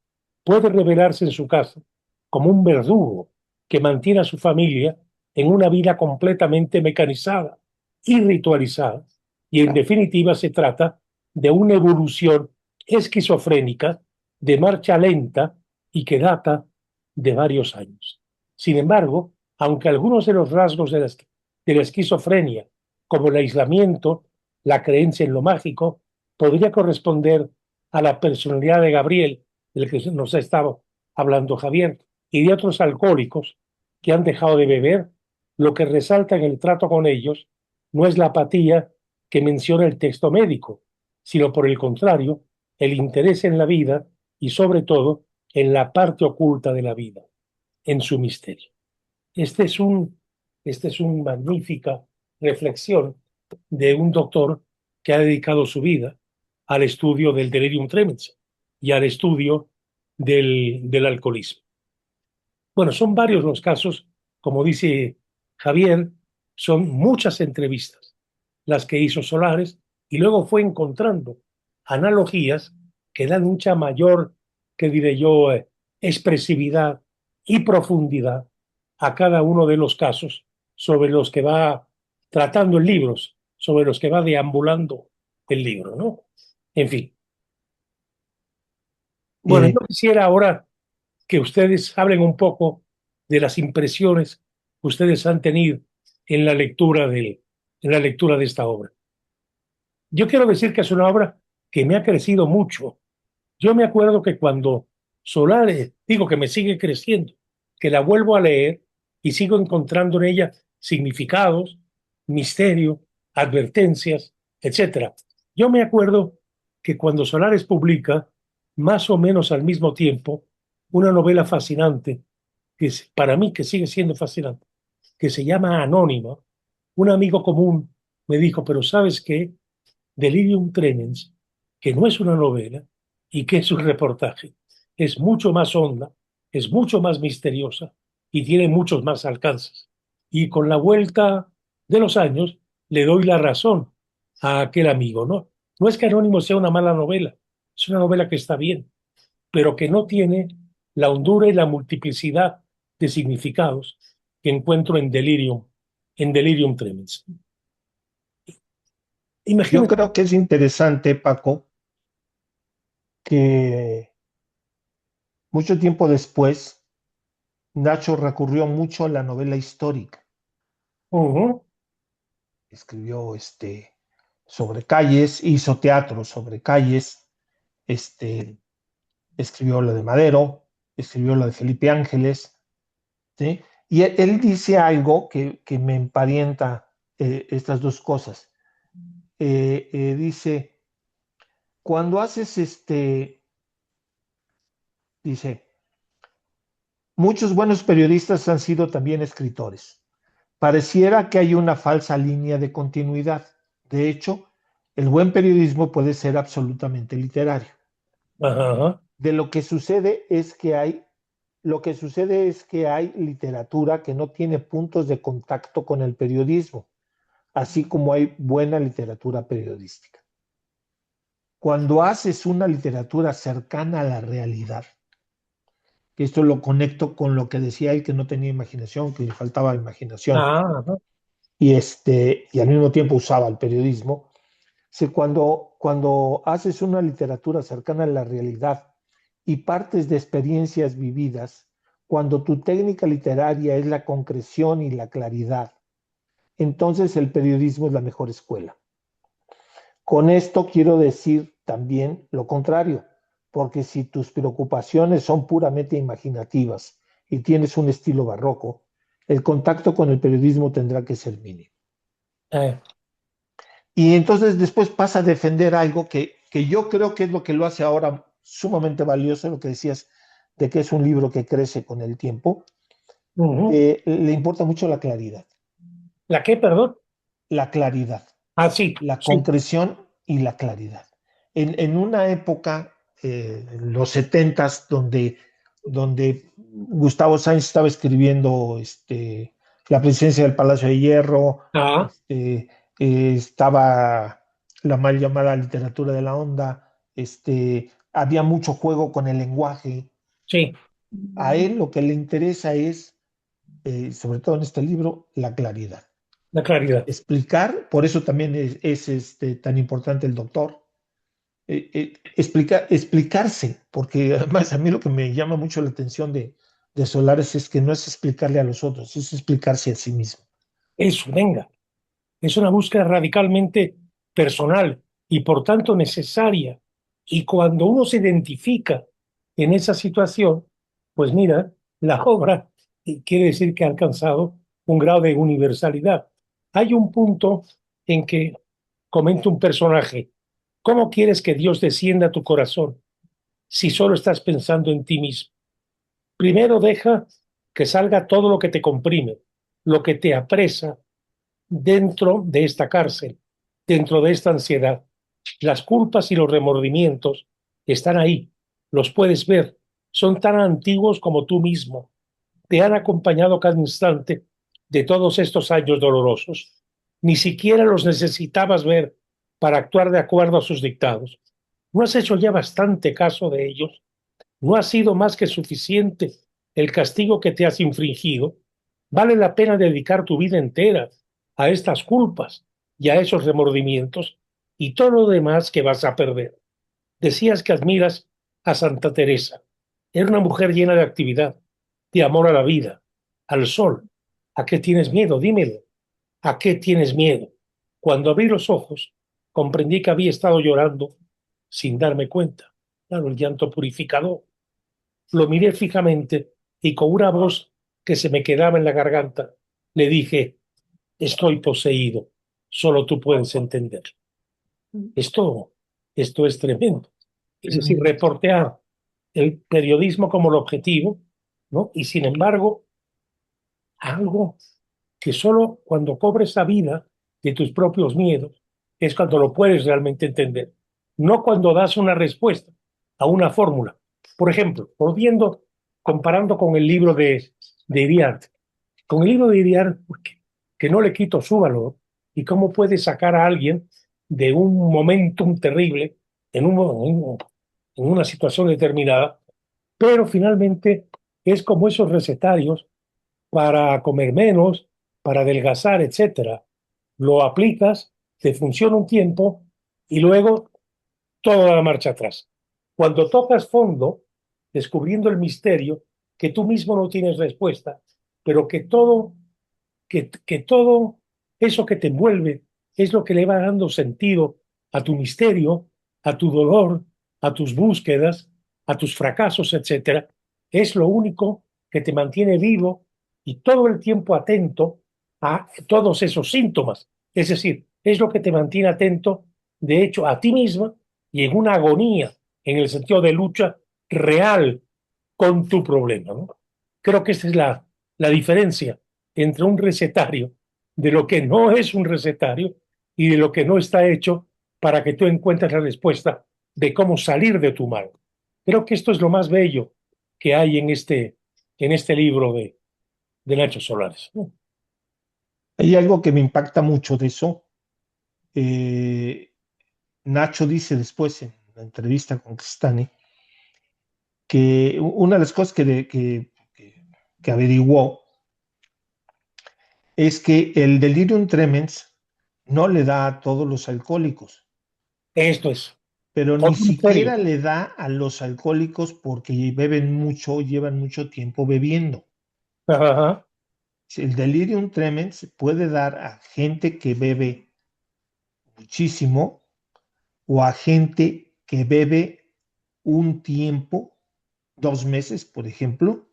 puede revelarse en su casa como un verdugo que mantiene a su familia en una vida completamente mecanizada y ritualizada, y en definitiva se trata de una evolución esquizofrénica de marcha lenta y que data de varios años. Sin embargo, aunque algunos de los rasgos de la esquizofrenia, como el aislamiento, la creencia en lo mágico, podría corresponder a la personalidad de Gabriel, del que nos ha estado hablando Javier, y de otros alcohólicos que han dejado de beber, lo que resalta en el trato con ellos no es la apatía que menciona el texto médico, sino por el contrario, el interés en la vida y sobre todo en la parte oculta de la vida, en su misterio. Este es una magnífica reflexión de un doctor que ha dedicado su vida al estudio del delirium tremens y al estudio del alcoholismo. Bueno, son varios los casos, como dice Javier, son muchas entrevistas las que hizo Solares, y luego fue encontrando analogías que dan mucha mayor, que diré yo, expresividad y profundidad a cada uno de los casos sobre los que va tratando el libro, sobre los que va deambulando el libro, ¿no? En fin. Bueno, yo quisiera ahora que ustedes hablen un poco de las impresiones que ustedes han tenido en la lectura de esta obra. Yo quiero decir que es una obra que me ha crecido mucho. Yo me acuerdo que cuando Solares, digo que me sigue creciendo, que la vuelvo a leer y sigo encontrando en ella significados, misterio, advertencias, etcétera. Yo me acuerdo que cuando Solares publica, más o menos al mismo tiempo, una novela fascinante, que para mí que sigue siendo fascinante, que se llama Anónima. Un amigo común me dijo, pero ¿sabes qué? Delirium Tremens, que no es una novela y que es un reportaje, es mucho más honda, es mucho más misteriosa y tiene muchos más alcances. Y con la vuelta de los años le doy la razón a aquel amigo, ¿no? No es que Anónimo sea una mala novela, es una novela que está bien, pero que no tiene la hondura y la multiplicidad de significados que encuentro en Delirium Tremens. Yo Imagínate. creo que es interesante, Paco, que mucho tiempo después Nacho recurrió mucho a la novela histórica. Escribió sobre calles, hizo teatro sobre calles, escribió lo de Madero, escribió lo de Felipe Ángeles, ¿sí? Y él dice algo que me emparenta estas dos cosas. Dice, cuando haces dice, muchos buenos periodistas han sido también escritores. Pareciera que hay una falsa línea de continuidad. De hecho, el buen periodismo puede ser absolutamente literario. Ajá. De lo que sucede es que hay literatura que no tiene puntos de contacto con el periodismo, así como hay buena literatura periodística. Cuando haces una literatura cercana a la realidad, que esto lo conecto con lo que decía él, que no tenía imaginación, que le faltaba imaginación, Ajá. y al mismo tiempo usaba el periodismo. Cuando haces una literatura cercana a la realidad y partes de experiencias vividas, cuando tu técnica literaria es la concreción y la claridad, entonces el periodismo es la mejor escuela. Con esto quiero decir también lo contrario, porque si tus preocupaciones son puramente imaginativas y tienes un estilo barroco, el contacto con el periodismo tendrá que ser mínimo. Eh, Y entonces después pasa a defender algo que yo creo que es lo que lo hace ahora sumamente valioso, lo que decías de que es un libro que crece con el tiempo. Le importa mucho la claridad. ¿La qué, perdón? La claridad, Ah, sí, la sí. concreción y la claridad. En una época, los setentas, donde Gustavo Sáenz estaba escribiendo La presidencia del Palacio de Hierro, Ah, estaba la mal llamada literatura de la onda, había mucho juego con el lenguaje. sí, A él lo que le interesa es, sobre todo en este libro, la claridad. la claridad. Explicar, por eso también es tan importante el doctor, explicarse, porque además a mí lo que me llama mucho la atención de Solares es que no es explicarle a los otros, es explicarse a sí mismo. Eso, venga. Es una búsqueda radicalmente personal y por tanto necesaria. Y cuando uno se identifica en esa situación, pues mira, la obra quiere decir que ha alcanzado un grado de universalidad. Hay un punto en que comenta un personaje, ¿cómo quieres que Dios descienda a tu corazón si solo estás pensando en ti mismo? Primero deja que salga todo lo que te comprime, lo que te apresa dentro de esta cárcel, dentro de esta ansiedad. Las culpas y los remordimientos están ahí, los puedes ver, son tan antiguos como tú mismo, te han acompañado cada instante de todos estos años dolorosos. Ni siquiera los necesitabas ver para actuar de acuerdo a sus dictados. ¿No has hecho ya bastante caso de ellos? ¿No ha sido más que suficiente el castigo que te has infringido? Vale la pena dedicar tu vida entera a estas culpas y a esos remordimientos y todo lo demás que vas a perder. Decías que admiras a Santa Teresa. Era una mujer llena de actividad, de amor a la vida, al sol. ¿A qué tienes miedo? Dímelo. ¿A qué tienes miedo? Cuando abrí los ojos, comprendí que había estado llorando sin darme cuenta. Claro, el llanto purificador. Lo miré fijamente y con una voz que se me quedaba en la garganta, le dije, estoy poseído, solo tú puedes entender. Esto, esto es tremendo. Es decir, reportear el periodismo como el objetivo, ¿no? Y sin embargo, algo que solo cuando cobres la vida de tus propios miedos es cuando lo puedes realmente entender. No cuando das una respuesta a una fórmula. Por ejemplo, volviendo, comparando con el libro de Iriart. Con el libro de Iriart, que no le quito su valor, y cómo puede sacar a alguien de un momentum terrible en una situación determinada, pero finalmente es como esos recetarios para comer menos, para adelgazar, etcétera. Lo aplicas, te funciona un tiempo y luego toda la marcha atrás. Cuando tocas fondo, descubriendo el misterio, que tú mismo no tienes respuesta, pero que todo eso que te envuelve es lo que le va dando sentido a tu misterio, a tu dolor, a tus búsquedas, a tus fracasos, etcétera, es lo único que te mantiene vivo y todo el tiempo atento a todos esos síntomas. Es decir, es lo que te mantiene atento, de hecho, a ti misma y en una agonía, en el sentido de lucha real con tu problema, ¿no? Creo que esa es la diferencia entre un recetario de lo que no es un recetario y de lo que no está hecho para que tú encuentres la respuesta de cómo salir de tu mal. Creo que esto es lo más bello que hay en este libro de Nacho Solares. Hay algo que me impacta mucho de eso. Eh, Nacho dice después en la entrevista con Cristani que una de las cosas que averiguó es que el delirium tremens no le da a todos los alcohólicos, Esto es pero ni otro misterio. siquiera le da a los alcohólicos porque beben mucho, llevan mucho tiempo bebiendo. Ajá. El delirium tremens puede dar a gente que bebe muchísimo o a gente que bebe un tiempo, 2 meses, por ejemplo,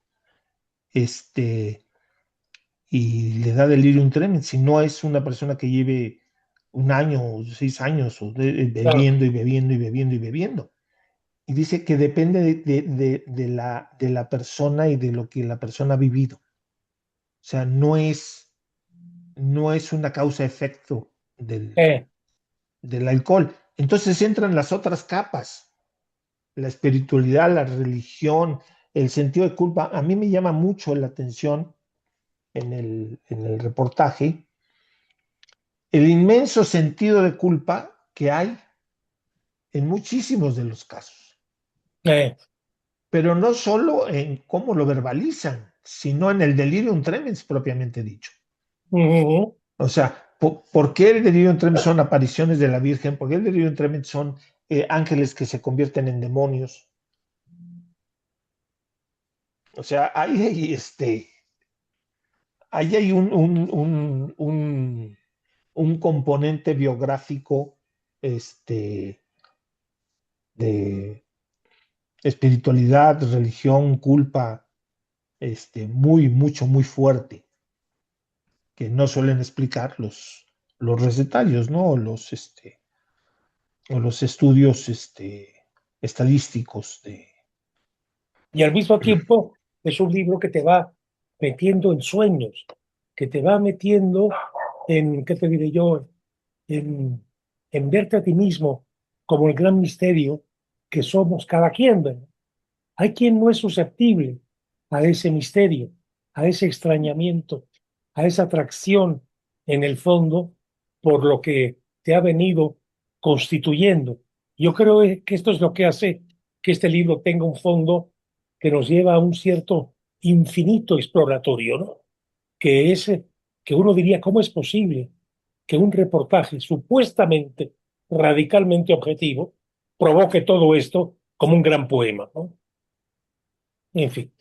y le da delirium tremens. Si no es una persona que lleve un año o 6 años Claro. bebiendo y bebiendo y bebiendo y bebiendo. Y dice que depende de la persona y de lo que la persona ha vivido. O sea, no es una causa-efecto Eh, del alcohol. Entonces entran las otras capas, la espiritualidad, la religión, el sentido de culpa. A mí me llama mucho la atención en el reportaje el inmenso sentido de culpa que hay en muchísimos de los casos, eh, pero no solo en cómo lo verbalizan, sino en el delirium tremens propiamente dicho. uh-huh. O sea, ¿por qué el delirium tremens son apariciones de la Virgen? ¿Por qué el delirium tremens son ángeles que se convierten en demonios? O sea, ahí hay un componente biográfico de espiritualidad, religión, culpa, muy fuerte, que no suelen explicar los recetarios, ¿no? O los estudios estadísticos de. Y al mismo tiempo es un libro que te va metiendo en sueños, que te va metiendo en, ¿qué te diré yo? En verte a ti mismo como el gran misterio que somos cada quien, ¿verdad? Hay quien no es susceptible a ese misterio, a ese extrañamiento, a esa atracción en el fondo por lo que te ha venido constituyendo. Yo creo que esto es lo que hace que este libro tenga un fondo que nos lleva a un cierto infinito exploratorio, ¿no? Que es que uno diría, ¿cómo es posible que un reportaje supuestamente radicalmente objetivo provoque todo esto como un gran poema, ¿no? En fin,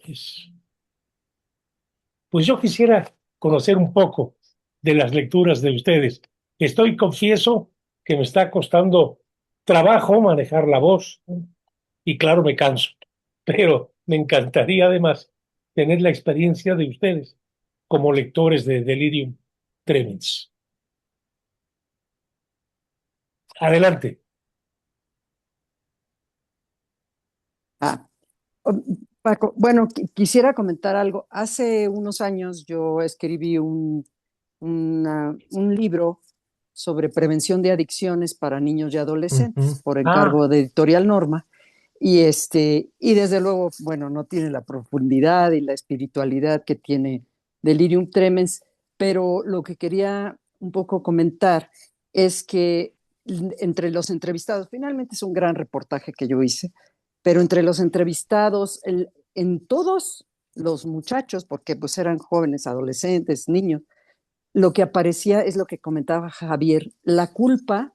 pues yo quisiera conocer un poco de las lecturas de ustedes. Confieso que me está costando trabajo manejar la voz, ¿no? Y claro, me canso, pero me encantaría además tener la experiencia de ustedes como lectores de Delirium Tremens. Adelante. Ah, Paco, bueno, quisiera comentar algo. Hace unos años yo escribí un libro sobre prevención de adicciones para niños y adolescentes por Ah, encargo de Editorial Norma. Y desde luego, bueno, no tiene la profundidad y la espiritualidad que tiene Delirium Tremens, pero lo que quería un poco comentar es que entre los entrevistados, finalmente es un gran reportaje que yo hice, pero entre los entrevistados, en todos los muchachos, porque pues eran jóvenes, adolescentes, niños, lo que aparecía es lo que comentaba Javier, la culpa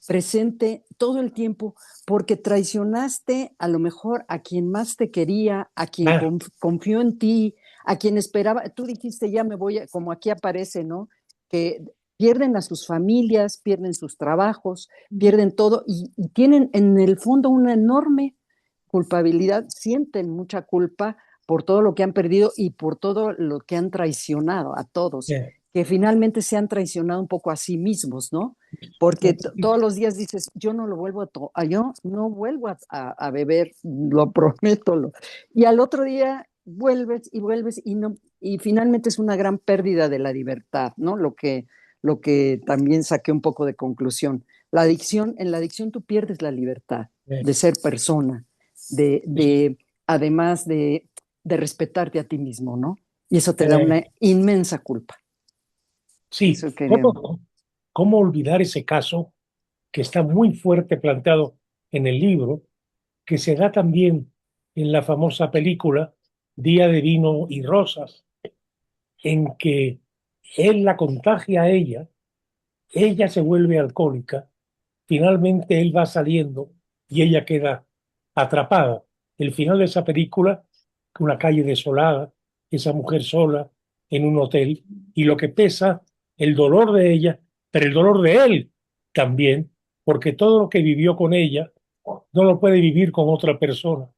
presente todo el tiempo porque traicionaste a lo mejor a quien más te quería, a quien ah, confió en ti, a quien esperaba. Tú dijiste, ya me voy, como aquí aparece, ¿no? Que pierden a sus familias, pierden sus trabajos, pierden todo y tienen en el fondo una enorme culpabilidad, sienten mucha culpa por todo lo que han perdido y por todo lo que han traicionado a todos, eh, que finalmente se han traicionado un poco a sí mismos, ¿no? Porque todos los días dices, yo no lo vuelvo yo no vuelvo a beber, lo prometo. Y al otro día vuelves y no, y finalmente es una gran pérdida de la libertad, ¿no? Lo que también saqué un poco de conclusión. En la adicción tú pierdes la libertad eh, de ser persona, de, es- de además de respetarte a ti mismo, ¿no? Y eso te da eh, una inmensa culpa. sí, Eso quería. ¿cómo olvidar ese caso que está muy fuerte planteado en el libro, que se da también en la famosa película Día de Vino y Rosas, en que él la contagia a ella se vuelve alcohólica, finalmente él va saliendo y ella queda atrapada. El final de esa película, una calle desolada, esa mujer sola en un hotel, y lo que pesa, el dolor de ella, pero el dolor de él también, porque todo lo que vivió con ella no lo puede vivir con otra persona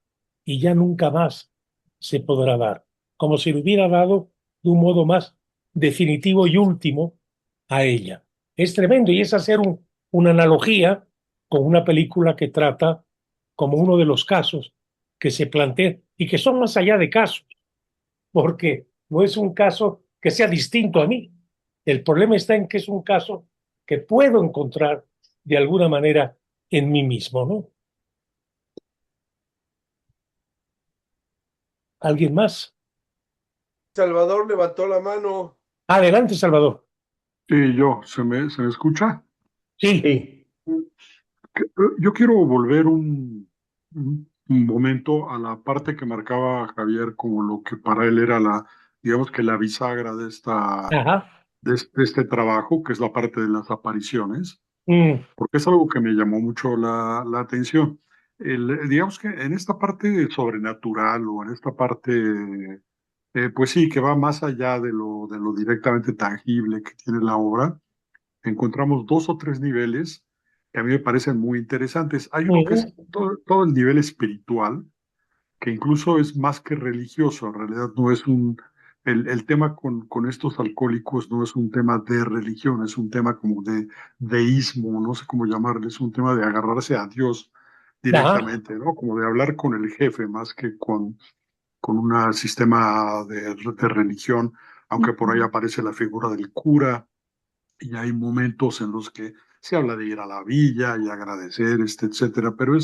y ya nunca más se podrá dar, como si lo hubiera dado de un modo más definitivo y último a ella. Es tremendo y es hacer una analogía con una película que trata como uno de los casos que se plantea y que son más allá de casos, porque no es un caso que sea distinto a mí. El problema está en que es un caso que puedo encontrar de alguna manera en mí mismo, ¿no? ¿Alguien más? Salvador levantó la mano. Adelante, Salvador. Sí, ¿se me escucha? Sí, Sí. Yo quiero volver un momento a la parte que marcaba Javier como lo que para él era digamos que la bisagra ajá. de este trabajo, que es la parte de las apariciones, Mm, porque es algo que me llamó mucho la atención. Digamos que en esta parte sobrenatural o en esta parte, pues sí, que va más allá de lo directamente tangible que tiene la obra, encontramos dos o tres niveles que a mí me parecen muy interesantes. Hay uno que es mm, todo el nivel espiritual, que incluso es más que religioso, en realidad no es el tema con estos alcohólicos no es un tema de religión, es un tema como de deísmo, no sé cómo llamarle, es un tema de agarrarse a Dios ajá. directamente, ¿no? Como de hablar con el jefe más que con un sistema de religión, aunque por ahí aparece la figura del cura y hay momentos en los que se habla de ir a la villa y agradecer, etcétera, pero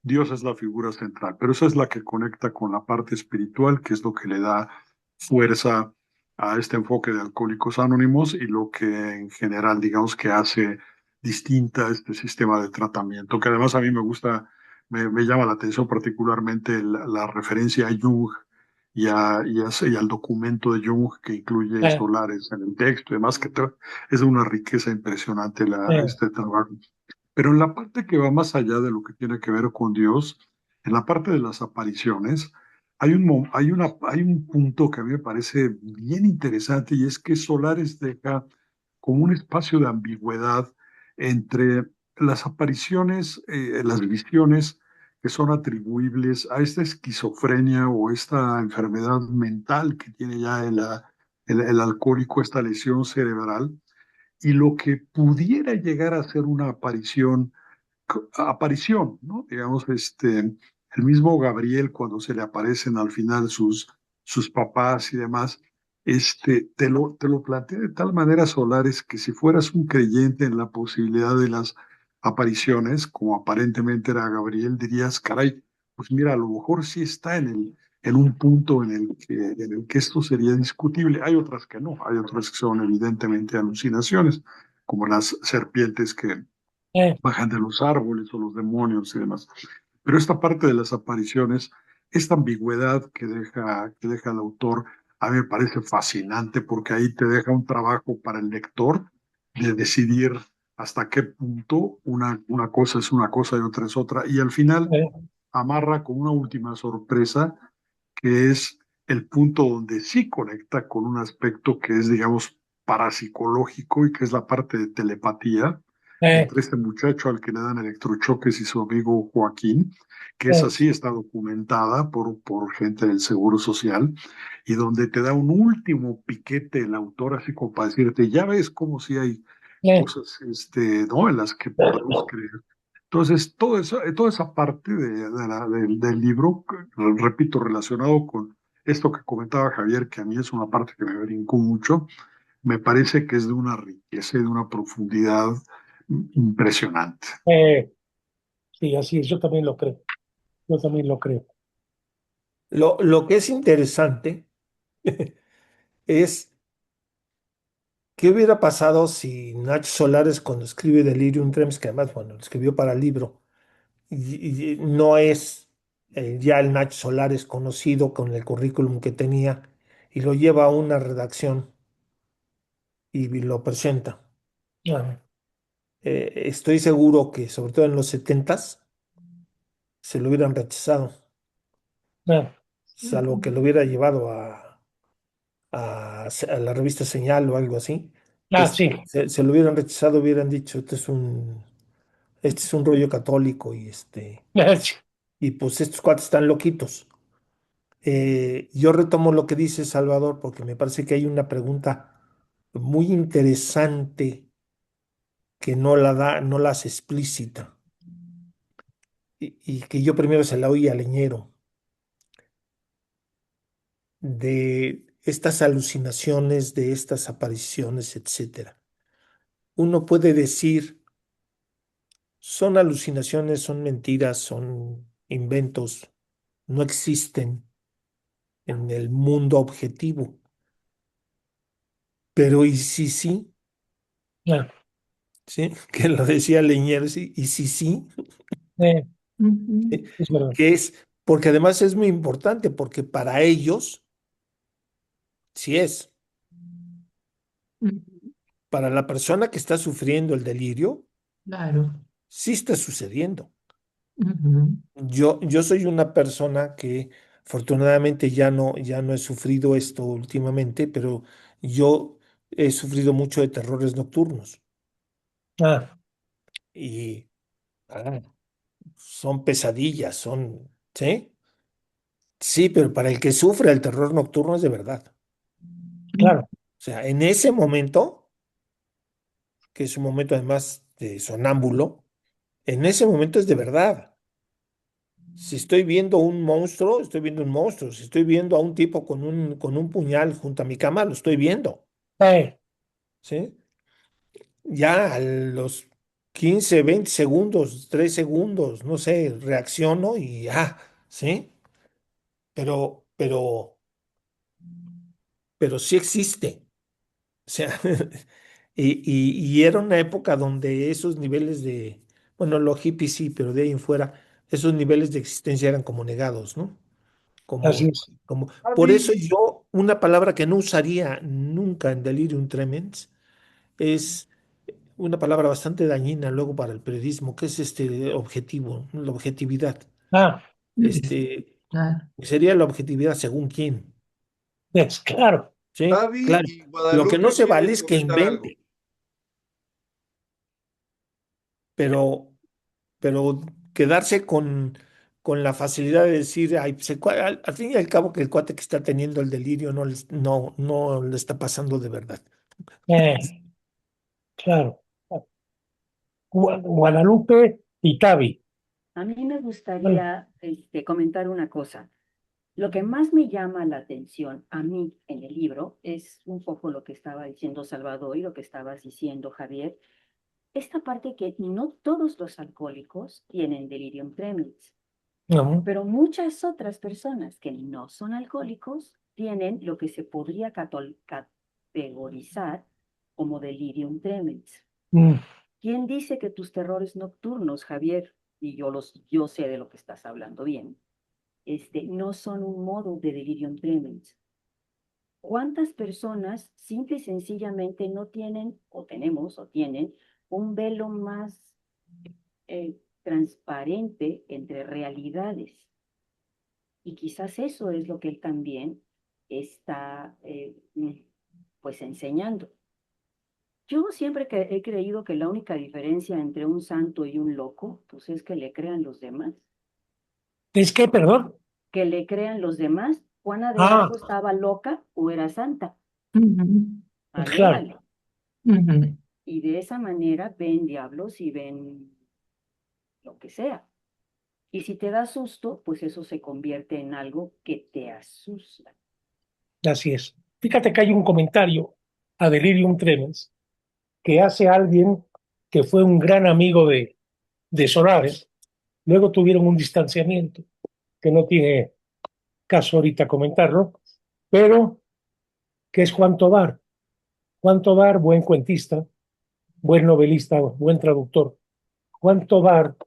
Dios es la figura central, pero esa es la que conecta con la parte espiritual, que es lo que le da fuerza a este enfoque de Alcohólicos Anónimos y lo que en general, digamos, que hace distinta este sistema de tratamiento, que además a mí me gusta, me llama la atención particularmente la referencia a Jung y al documento de Jung que incluye Eh, solares en el texto, y demás, es de una riqueza impresionante eh, este trabajo. Pero en la parte que va más allá de lo que tiene que ver con Dios, en la parte de las apariciones, hay un punto que a mí me parece bien interesante y es que Solares deja como un espacio de ambigüedad entre las apariciones, las visiones que son atribuibles a esta esquizofrenia o esta enfermedad mental que tiene ya el alcohólico, esta lesión cerebral, y lo que pudiera llegar a ser una aparición, ¿no? Digamos, el mismo Gabriel, cuando se le aparecen al final sus papás y demás, te lo plantea de tal manera, Solares, que si fueras un creyente en la posibilidad de las apariciones, como aparentemente era Gabriel, dirías, caray, pues mira, a lo mejor sí está en un punto en el que esto sería discutible. Hay otras que no, hay otras que son evidentemente alucinaciones, como las serpientes que Eh, bajan de los árboles o los demonios y demás. Pero esta parte de las apariciones, esta ambigüedad que deja el autor, a mí me parece fascinante porque ahí te deja un trabajo para el lector de decidir hasta qué punto una cosa es una cosa y otra es otra. Y al final eh, amarra con una última sorpresa que es el punto donde sí conecta con un aspecto que es, digamos, parapsicológico y que es la parte de telepatía eh, entre este muchacho al que le dan electrochoques y su amigo Joaquín, que es eh, así, está documentada por gente del Seguro Social, y donde te da un último piquete el autor, así como para decirte, ya ves como si hay eh, cosas, ¿no? En las que podemos creer. Entonces, toda esa parte del libro, repito, relacionado con esto que comentaba Javier, que a mí es una parte que me brincó mucho, me parece que es de una riqueza y de una profundidad impresionante. eh. Sí, así es, yo también lo creo. Yo también lo creo. Lo que es interesante es qué hubiera pasado si Nacho Solares, cuando escribe Delirium Tremens, que además, bueno, lo escribió para el libro, y no es ya el Nacho Solares conocido con el currículum que tenía, y lo lleva a una redacción y lo presenta. Ah, Estoy seguro que, sobre todo en los setentas, se lo hubieran rechazado, ah, salvo que lo hubiera llevado a la revista Señal o algo así. sí. Se lo hubieran rechazado, hubieran dicho, este es un rollo católico Sí, y pues estos cuates están loquitos. Yo retomo lo que dice Salvador porque me parece que hay una pregunta muy interesante que no la hace explícita y que yo primero se la oí al Leñero de estas alucinaciones, de estas apariciones, etcétera. Uno puede decir, son alucinaciones, son mentiras, son inventos, no existen en el mundo objetivo. Pero ¿y si sí? ah, ¿Sí? Que lo decía Leñero, ¿sí? ¿Y si sí? eh, ¿Sí? es verdad. Que es, porque además es muy importante, porque para ellos sí es. Ujú. Para la persona que está sufriendo el delirio, Claro. sí está sucediendo. Ujú. Yo soy una persona que afortunadamente ya no he sufrido esto últimamente, pero yo he sufrido mucho de terrores nocturnos Ah, y ah, son pesadillas, ¿sí? Sí, pero para el que sufre el terror nocturno es de verdad. claro. O sea, en ese momento, que es un momento además de sonámbulo, en ese momento es de verdad. Si estoy viendo un monstruo, estoy viendo un monstruo. Si estoy viendo a un tipo con un puñal junto a mi cama, lo estoy viendo, Eh, ¿sí? Ya a los 15, 20 segundos, 3 segundos, no sé, reacciono y ya, ¿sí? Pero, pero, pero sí existe. O sea, y era una época donde esos niveles de, bueno, los hippies sí, pero de ahí en fuera, esos niveles de existencia eran como negados, ¿no? así Como, es. por eso Javi, yo, una palabra que no usaría nunca en Delirium Tremens es una palabra bastante dañina luego para el periodismo, que es este objetivo, la objetividad. Ah, Este, Claro. sería la objetividad según quién, claro. ¿sí? Javi Claro, y lo que no Guadalupe se vale quieren es que comentar algo. invente. pero, pero quedarse con la facilidad de decir, ay, pues al fin y al cabo que el cuate que está teniendo el delirio no le está pasando de verdad. Claro. Guadalupe y Tavi. A mí me Bueno, gustaría comentar una cosa. Lo que más me llama la atención a mí en el libro es un poco lo que estaba diciendo Salvador y lo que estabas diciendo, Javier. Esta parte que no todos los alcohólicos tienen delirium tremens, no, pero muchas otras personas que no son alcohólicos tienen lo que se podría categorizar como delirium tremens. mm, ¿Quién dice que tus terrores nocturnos, Javier, y yo sé de lo que estás hablando bien, no son un modo de delirium tremens? ¿Cuántas personas simple y sencillamente no tienen, o tenemos, o tienen, un velo más transparente entre realidades? Y quizás eso es lo que él también está, pues, enseñando. Yo siempre que he creído que la única diferencia entre un santo y un loco, pues es que le crean los demás. ¿es que, perdón? Que le crean los demás. Juana de Ah, Arco estaba loca o era santa. Ujú, A claro, léale. ujú. Y de esa manera ven diablos y ven lo que sea. Y si te da susto, pues eso se convierte en algo que te asusta. así es. Fíjate que hay un comentario a Delirium Tremens que hace alguien que fue un gran amigo de Solares. Luego tuvieron un distanciamiento que no tiene caso ahorita comentarlo, pero que es Juan Tobar. Juan Tobar, buen cuentista, buen novelista, buen traductor. Juan Tobar,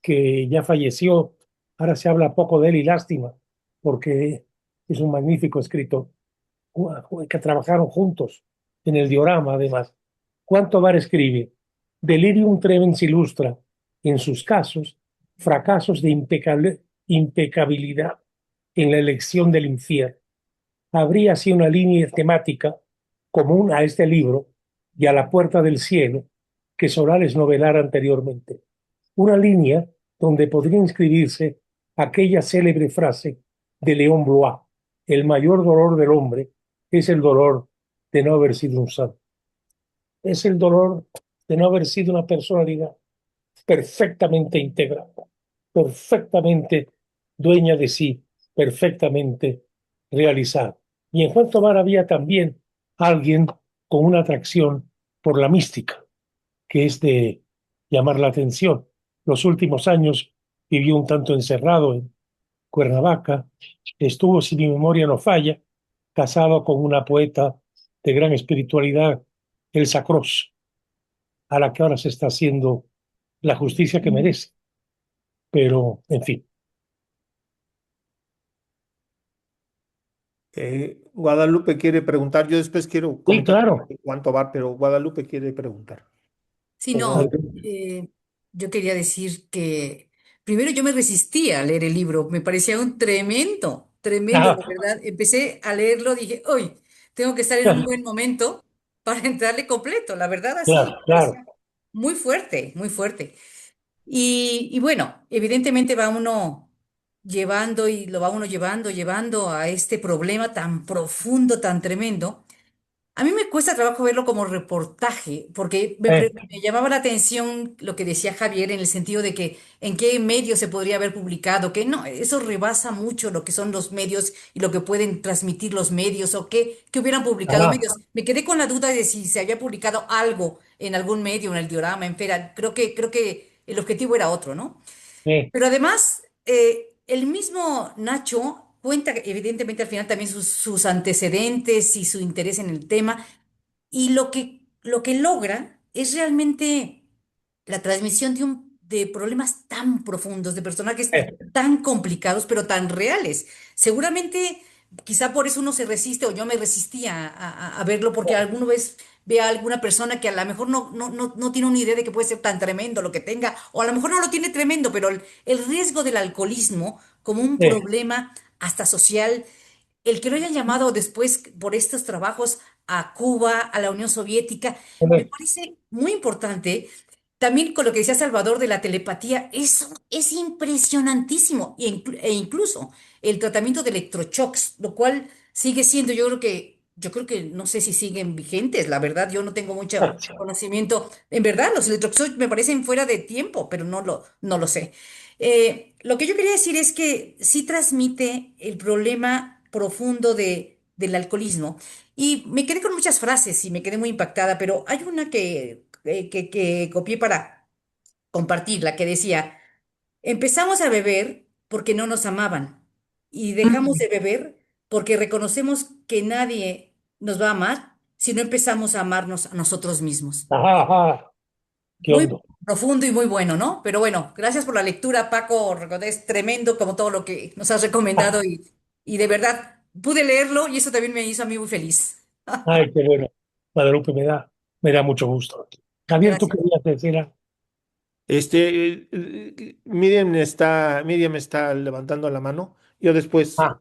que ya falleció, ahora se habla poco de él y lástima, porque es un magnífico escritor, que trabajaron juntos en el diorama además. Juan Tobar escribe, Delirium Tremens ilustra, en sus casos, fracasos de impecabilidad en la elección del infierno. Habría así una línea temática común a este libro y a La Puerta del Cielo que Solares novelara anteriormente. Una línea donde podría inscribirse aquella célebre frase de León Blois: el mayor dolor del hombre es el dolor de no haber sido un santo. Es el dolor de no haber sido una personalidad perfectamente integrada, perfectamente dueña de sí, perfectamente realizada. Y en Juan Tomás había también alguien con una atracción por la mística, que es de llamar la atención. Los últimos años vivió un tanto encerrado en Cuernavaca, estuvo, si mi memoria no falla, casado con una poeta de gran espiritualidad, Elsa Cross, a la que ahora se está haciendo la justicia que merece. Pero, en fin, Guadalupe quiere preguntar, yo después quiero sí, comentar claro. cuánto va, pero Guadalupe quiere preguntar. Sí, Pues, no, yo quería decir que primero yo me resistía a leer el libro, me parecía un tremendo, tremendo, de ah, verdad. Empecé a leerlo, dije, hoy tengo que estar en un buen momento para entrarle completo, la verdad así, claro, me claro. parecía muy fuerte, muy fuerte. Y bueno, evidentemente va uno llevando y lo va uno llevando a este problema tan profundo, tan tremendo. A mí me cuesta trabajo verlo como reportaje, porque Eh, me llamaba la atención lo que decía Javier en el sentido de que en qué medio se podría haber publicado, que no, eso rebasa mucho lo que son los medios y lo que pueden transmitir los medios o qué hubieran publicado ah, medios. Me quedé con la duda de si se había publicado algo en algún medio, en el diorama, en Fera. Creo que el objetivo era otro, ¿no? eh, Pero además, el mismo Nacho cuenta evidentemente al final también sus antecedentes y su interés en el tema, y lo que logra es realmente la transmisión de problemas tan profundos, de personajes eh, tan complicados, pero tan reales. Seguramente, quizá por eso uno se resiste, o yo me resistía a verlo, porque alguna vez ve a alguna persona que a lo mejor no tiene una idea de que puede ser tan tremendo lo que tenga, o a lo mejor no lo tiene tremendo, pero el riesgo del alcoholismo como un eh, problema hasta social, el que lo hayan llamado después por estos trabajos a Cuba, a la Unión Soviética, me eh, parece muy importante también con lo que decía Salvador de la telepatía, eso es impresionantísimo. E incluso el tratamiento de electroshocks, lo cual sigue siendo, yo creo que no sé si siguen vigentes, la verdad, yo no tengo mucho conocimiento. En verdad, los electroshocks me parecen fuera de tiempo, pero no lo sé. Lo que yo quería decir es que sí transmite el problema profundo del alcoholismo. Y me quedé con muchas frases y me quedé muy impactada, pero hay una que copié para compartirla, que decía, empezamos a beber porque no nos amaban y dejamos Ujú. de beber porque reconocemos que nadie nos va a amar si no empezamos a amarnos a nosotros mismos. Ajá, ajá, qué Muy hondo. profundo y muy bueno, ¿no? Pero bueno, gracias por la lectura, Paco. Es tremendo como todo lo que nos has recomendado y de verdad pude leerlo y eso también me hizo a mí muy feliz. Ay, qué bueno. Guadalupe, me da mucho gusto. Javier, ¿tú Gracias. querías decir? Miriam está levantando la mano. Yo después. Ah,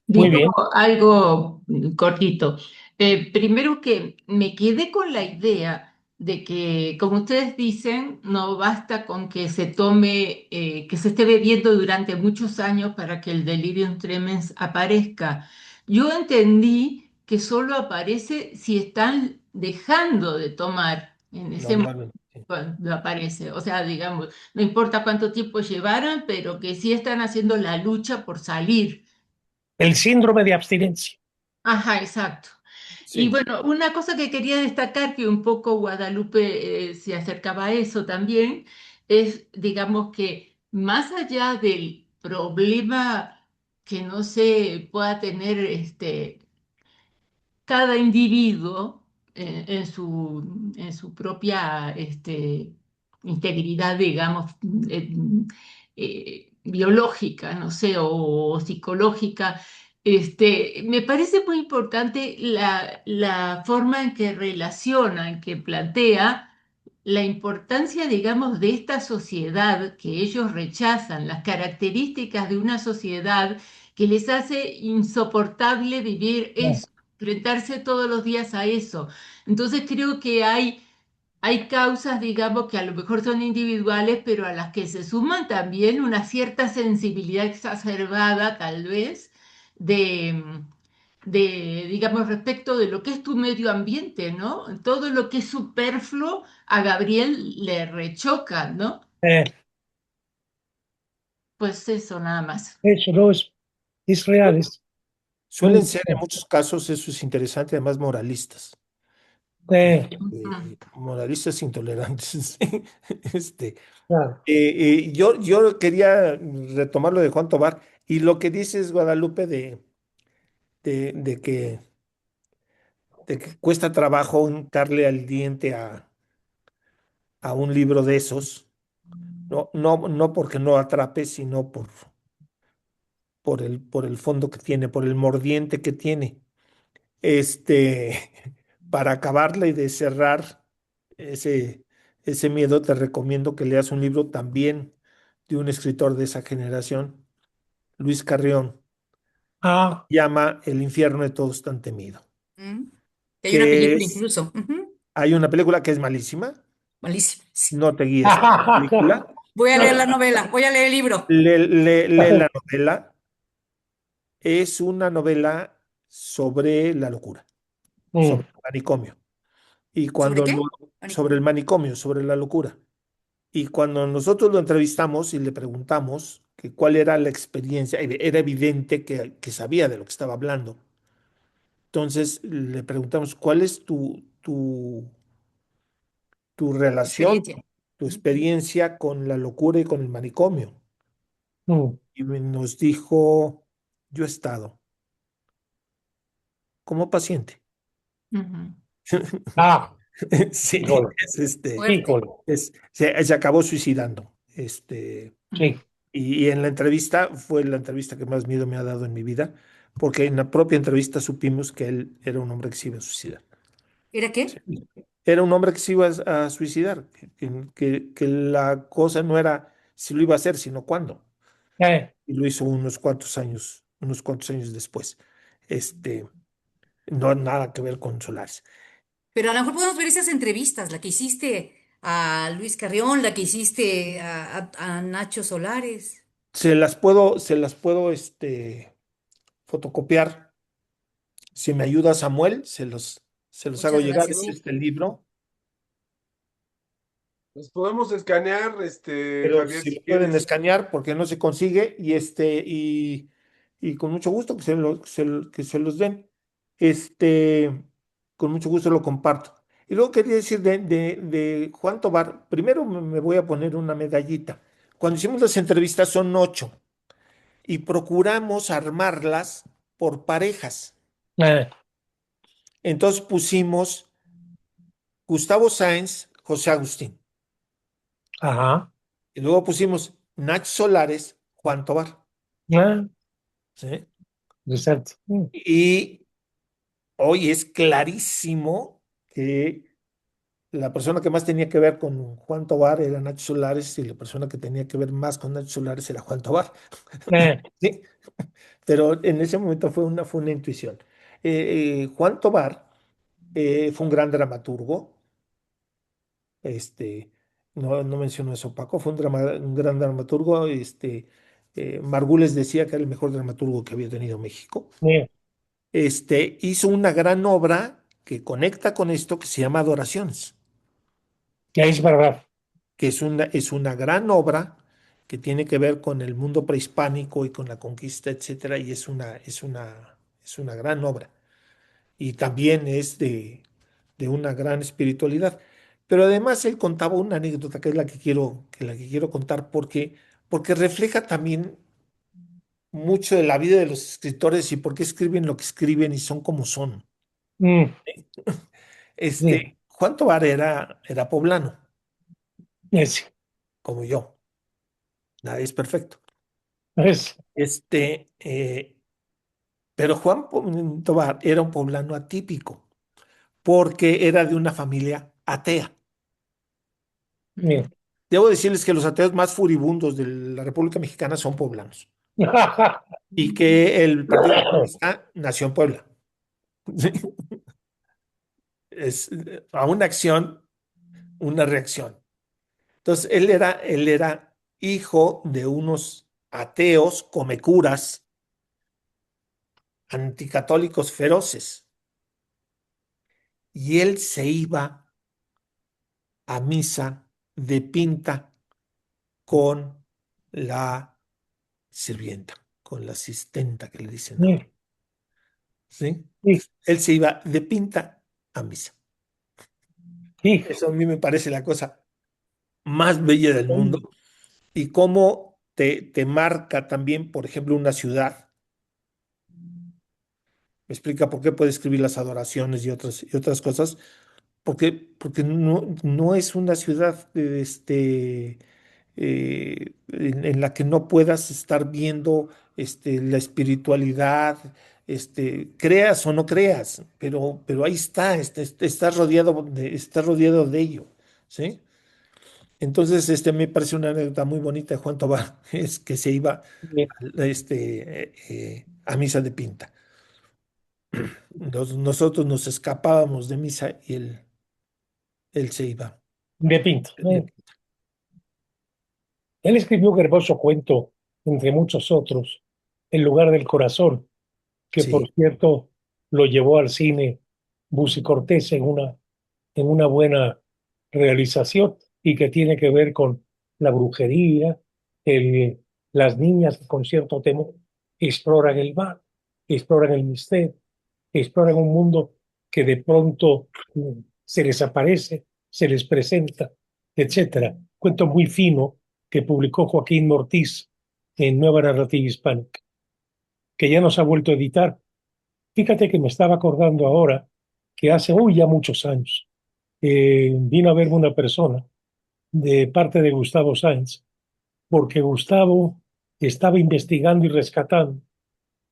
muy Digo bien. algo cortito. Primero que me quedé con la idea de que, como ustedes dicen, no basta con que se tome, que se esté bebiendo durante muchos años para que el delirium tremens aparezca. Yo entendí que solo aparece si están dejando de tomar en ese momento Normalmente. cuando aparece. O sea, digamos, no importa cuánto tiempo llevaran, pero que sí están haciendo la lucha por salir. El síndrome de abstinencia. Ajá, exacto. Y Sí. bueno, una cosa que quería destacar, que un poco Guadalupe se acercaba a eso también, es, digamos, que más allá del problema que no se pueda tener cada individuo en su propia integridad, digamos, eh, biológica, no sé, o psicológica. Me parece muy importante la forma en que relaciona, en que plantea la importancia, digamos, de esta sociedad que ellos rechazan, las características de una sociedad que les hace insoportable vivir No, eso, enfrentarse todos los días a eso. Entonces creo que hay causas, digamos, que a lo mejor son individuales, pero a las que se suman también una cierta sensibilidad exacerbada, tal vez, de, digamos, respecto de lo que es tu medio ambiente, ¿no? Todo lo que es superfluo a Gabriel le rechoca, ¿no? eh, Pues eso, nada más. eso no es real. Suelen Un- ser en muchos casos, eso es interesante, además moralistas. Ujú. Moralistas intolerantes. sí. Este, claro. yo quería retomar lo de Juan Tobar y lo que dices, Guadalupe, de, de que, de que cuesta trabajo hincarle al diente a un libro de esos, no porque no atrape, sino por el fondo que tiene, por el mordiente que tiene. Este, para acabarla y de cerrar ese, ese miedo, te recomiendo que leas un libro también de un escritor de esa generación, Luis Carrión, Ah, llama El infierno de todos tan temido, Mm. Que hay una que película es, incluso. Ujú. hay una película que es malísima, Malísimo. Sí. no te guíes por la película, Voy a leer la novela, voy a leer el libro. lee la novela, es una novela sobre la locura, mm, sobre el manicomio, y ¿Sobre cuando qué? sobre el manicomio, sobre la locura. Y cuando nosotros lo entrevistamos y le preguntamos que cuál era la experiencia, era evidente que sabía de lo que estaba hablando. Entonces le preguntamos, ¿cuál es tu relación, Experiencia. tu Ujú. experiencia con la locura y con el manicomio? mm. Y nos dijo, yo he estado como paciente. Ujú. Ah, Sí, híjole, Fuerte. híjole, se acabó suicidando. sí. Y en la entrevista fue la entrevista que más miedo me ha dado en mi vida, porque en la propia entrevista supimos que él era un hombre que se iba a suicidar. ¿Era Sí. qué? Era un hombre que se iba a suicidar, que la cosa no era si lo iba a hacer, sino cuándo. Eh, Y lo hizo unos cuantos años después. Este, no nada que ver con Solares. Pero a lo mejor podemos ver esas entrevistas, la que hiciste a Luis Carrión, la que hiciste a Nacho Solares. Se las puedo fotocopiar. Si me ayuda Samuel, se los hago Muchas llegar. gracias, Es sí. este libro, Los podemos escanear, pero Javier, si si lo pueden quieres. escanear porque no se consigue y con mucho gusto que se los den. Este, con mucho gusto lo comparto. Y luego quería decir de Juan Tobar, primero me voy a poner una medallita. Cuando hicimos las entrevistas son 8 y procuramos armarlas por parejas. Ah, Entonces pusimos Gustavo Sáenz, José Agustín. ajá. Y luego pusimos Nach Solares, Juan Tobar. Ah, ¿Sí? exacto. Y hoy es clarísimo que la persona que más tenía que ver con Juan Tobar era Nacho Solares y la persona que tenía que ver más con Nacho Solares era Juan Tobar. Ah, ¿Sí? Pero en ese momento fue una intuición. Juan Tobar fue un gran dramaturgo. Este, no mencionó eso, Paco. Fue un gran dramaturgo. Margules decía que era el mejor dramaturgo que había tenido México. bien, Hizo una gran obra que conecta con esto que se llama Adoraciones, ya es verdad. que es una gran obra que tiene que ver con el mundo prehispánico y con la conquista, etcétera, y es una gran obra. Y también es de una gran espiritualidad. Pero además él contaba una anécdota que es la que quiero contar porque refleja también mucho de la vida de los escritores y por qué escriben lo que escriben y son como son. Mm, sí, Juan Tobar era poblano, es, como yo. Nadie es perfecto. es, Pero Tobar era un poblano atípico porque era de una familia atea. bien. Debo decirles que los ateos más furibundos de la República Mexicana son poblanos y que el Partido Comunista nació en Puebla. Sí. A una acción, una reacción. Entonces, él era hijo de unos ateos comecuras anticatólicos feroces y él se iba a misa de pinta con la sirvienta, con la asistenta que le dicen ahora. Bien, ¿Sí? sí, Él se iba de pinta a misa. sí, Eso a mí me parece la cosa más bella del mundo y cómo te marca también, por ejemplo, una ciudad. Me explica por qué puede escribir las adoraciones y otras cosas. Porque no es una ciudad en la que no puedas estar viendo la espiritualidad, creas o no creas, pero ahí está, estás rodeado de ello, ¿sí? Entonces, me parece una anécdota muy bonita de Juan Tobar, es que se iba bien, a misa de pinta. Nosotros nos escapábamos de misa y él se iba. de Pinto. de- Él escribió un hermoso cuento, entre muchos otros, El lugar del corazón, que por Sí, cierto lo llevó al cine Busi Cortés en una buena realización y que tiene que ver con la brujería, el, las niñas con cierto temor exploran el mar, exploran el misterio, exploran un mundo que de pronto se les aparece, se les presenta, etcétera. Cuento muy fino que publicó Joaquín Mortiz en Nueva Narrativa Hispánica, que ya nos ha vuelto a editar. Fíjate que me estaba acordando ahora que hace, ya muchos años, vino a verme una persona de parte de Gustavo Sáenz, porque Gustavo estaba investigando y rescatando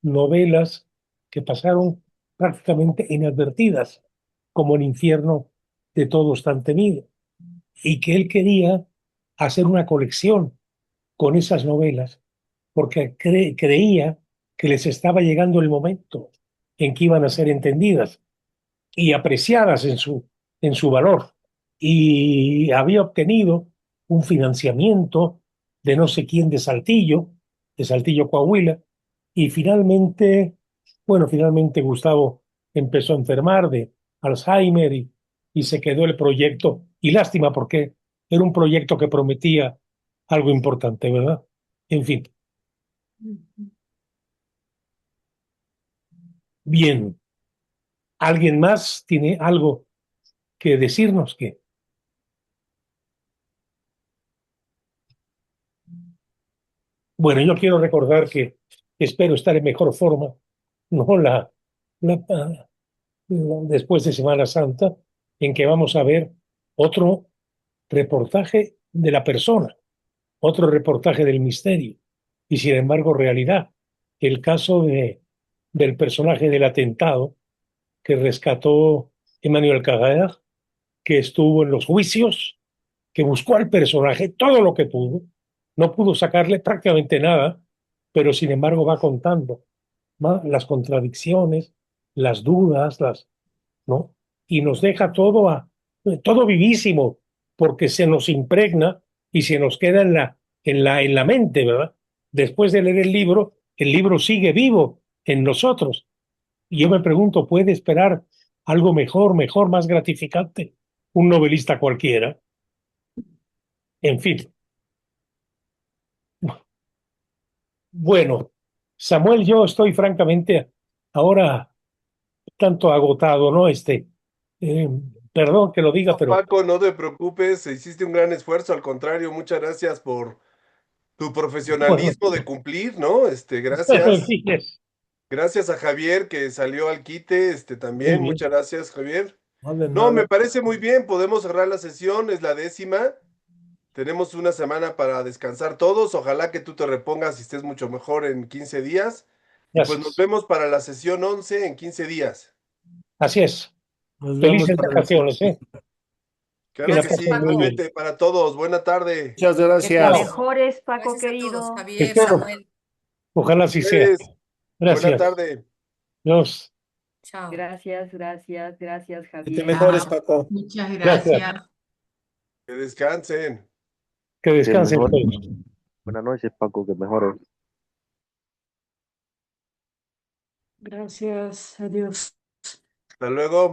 novelas que pasaron prácticamente inadvertidas, como El infierno de todos tan temido, y que él quería hacer una colección con esas novelas, porque creía que les estaba llegando el momento en que iban a ser entendidas y apreciadas en su valor. y había obtenido un financiamiento de no sé quién de Saltillo, Coahuila, y finalmente Gustavo empezó a enfermar de Alzheimer y se quedó el proyecto, y lástima porque era un proyecto que prometía algo importante, ¿verdad? En fin, bien. ¿Alguien más tiene algo que decirnos? Que Bueno, yo quiero recordar que espero estar en mejor forma, no la- después de Semana Santa, en que vamos a ver otro reportaje de la persona, otro reportaje del misterio, y sin embargo realidad. El caso del personaje del atentado que rescató Emmanuel Carrère, que estuvo en los juicios, que buscó al personaje todo lo que pudo, no pudo sacarle prácticamente nada, pero sin embargo va contando las contradicciones, las dudas, ¿no? Y nos deja todo vivísimo, porque se nos impregna y se nos queda en la mente, ¿verdad? Después de leer el libro sigue vivo en nosotros. Y yo me pregunto, ¿puede esperar algo mejor, más gratificante un novelista cualquiera? En fin, bueno, Samuel, yo estoy francamente ahora tanto agotado, ¿no? Eh, Perdón que lo diga, No, pero Paco, no te preocupes, hiciste un gran esfuerzo, al contrario, muchas gracias por tu bueno, profesionalismo de cumplir, ¿no? en Gracias. fin, Gracias a Javier que salió al quite, muy también, bien, muchas gracias, Javier. No de No, nada. me parece muy bien, podemos cerrar la sesión, es la 10ª. Tenemos una semana para descansar todos, ojalá que tú te repongas y estés mucho mejor en 15 días. Y pues nos gracias. vemos para la sesión 11 en 15 días. Así es. Nos vemos Felices para la vacaciones, ¿eh? siguiente. Que Claro la que Gracias, sí, pasen muy Paco. bien. igualmente para todos. Buena tarde. Muchas Que te gracias. Chao. mejores, Paco Gracias a todos, querido. Javier, Espero, Samuel. ojalá así sea. Ustedes, buena Gracias. tarde. Dios, Chao. Gracias, Que te Javier. mejores, Chao. Paco. Muchas gracias. gracias. Que descansen. Que Que descansen mejor. todos. Buenas noches, Paco, que mejores. Gracias, adiós. Hasta luego.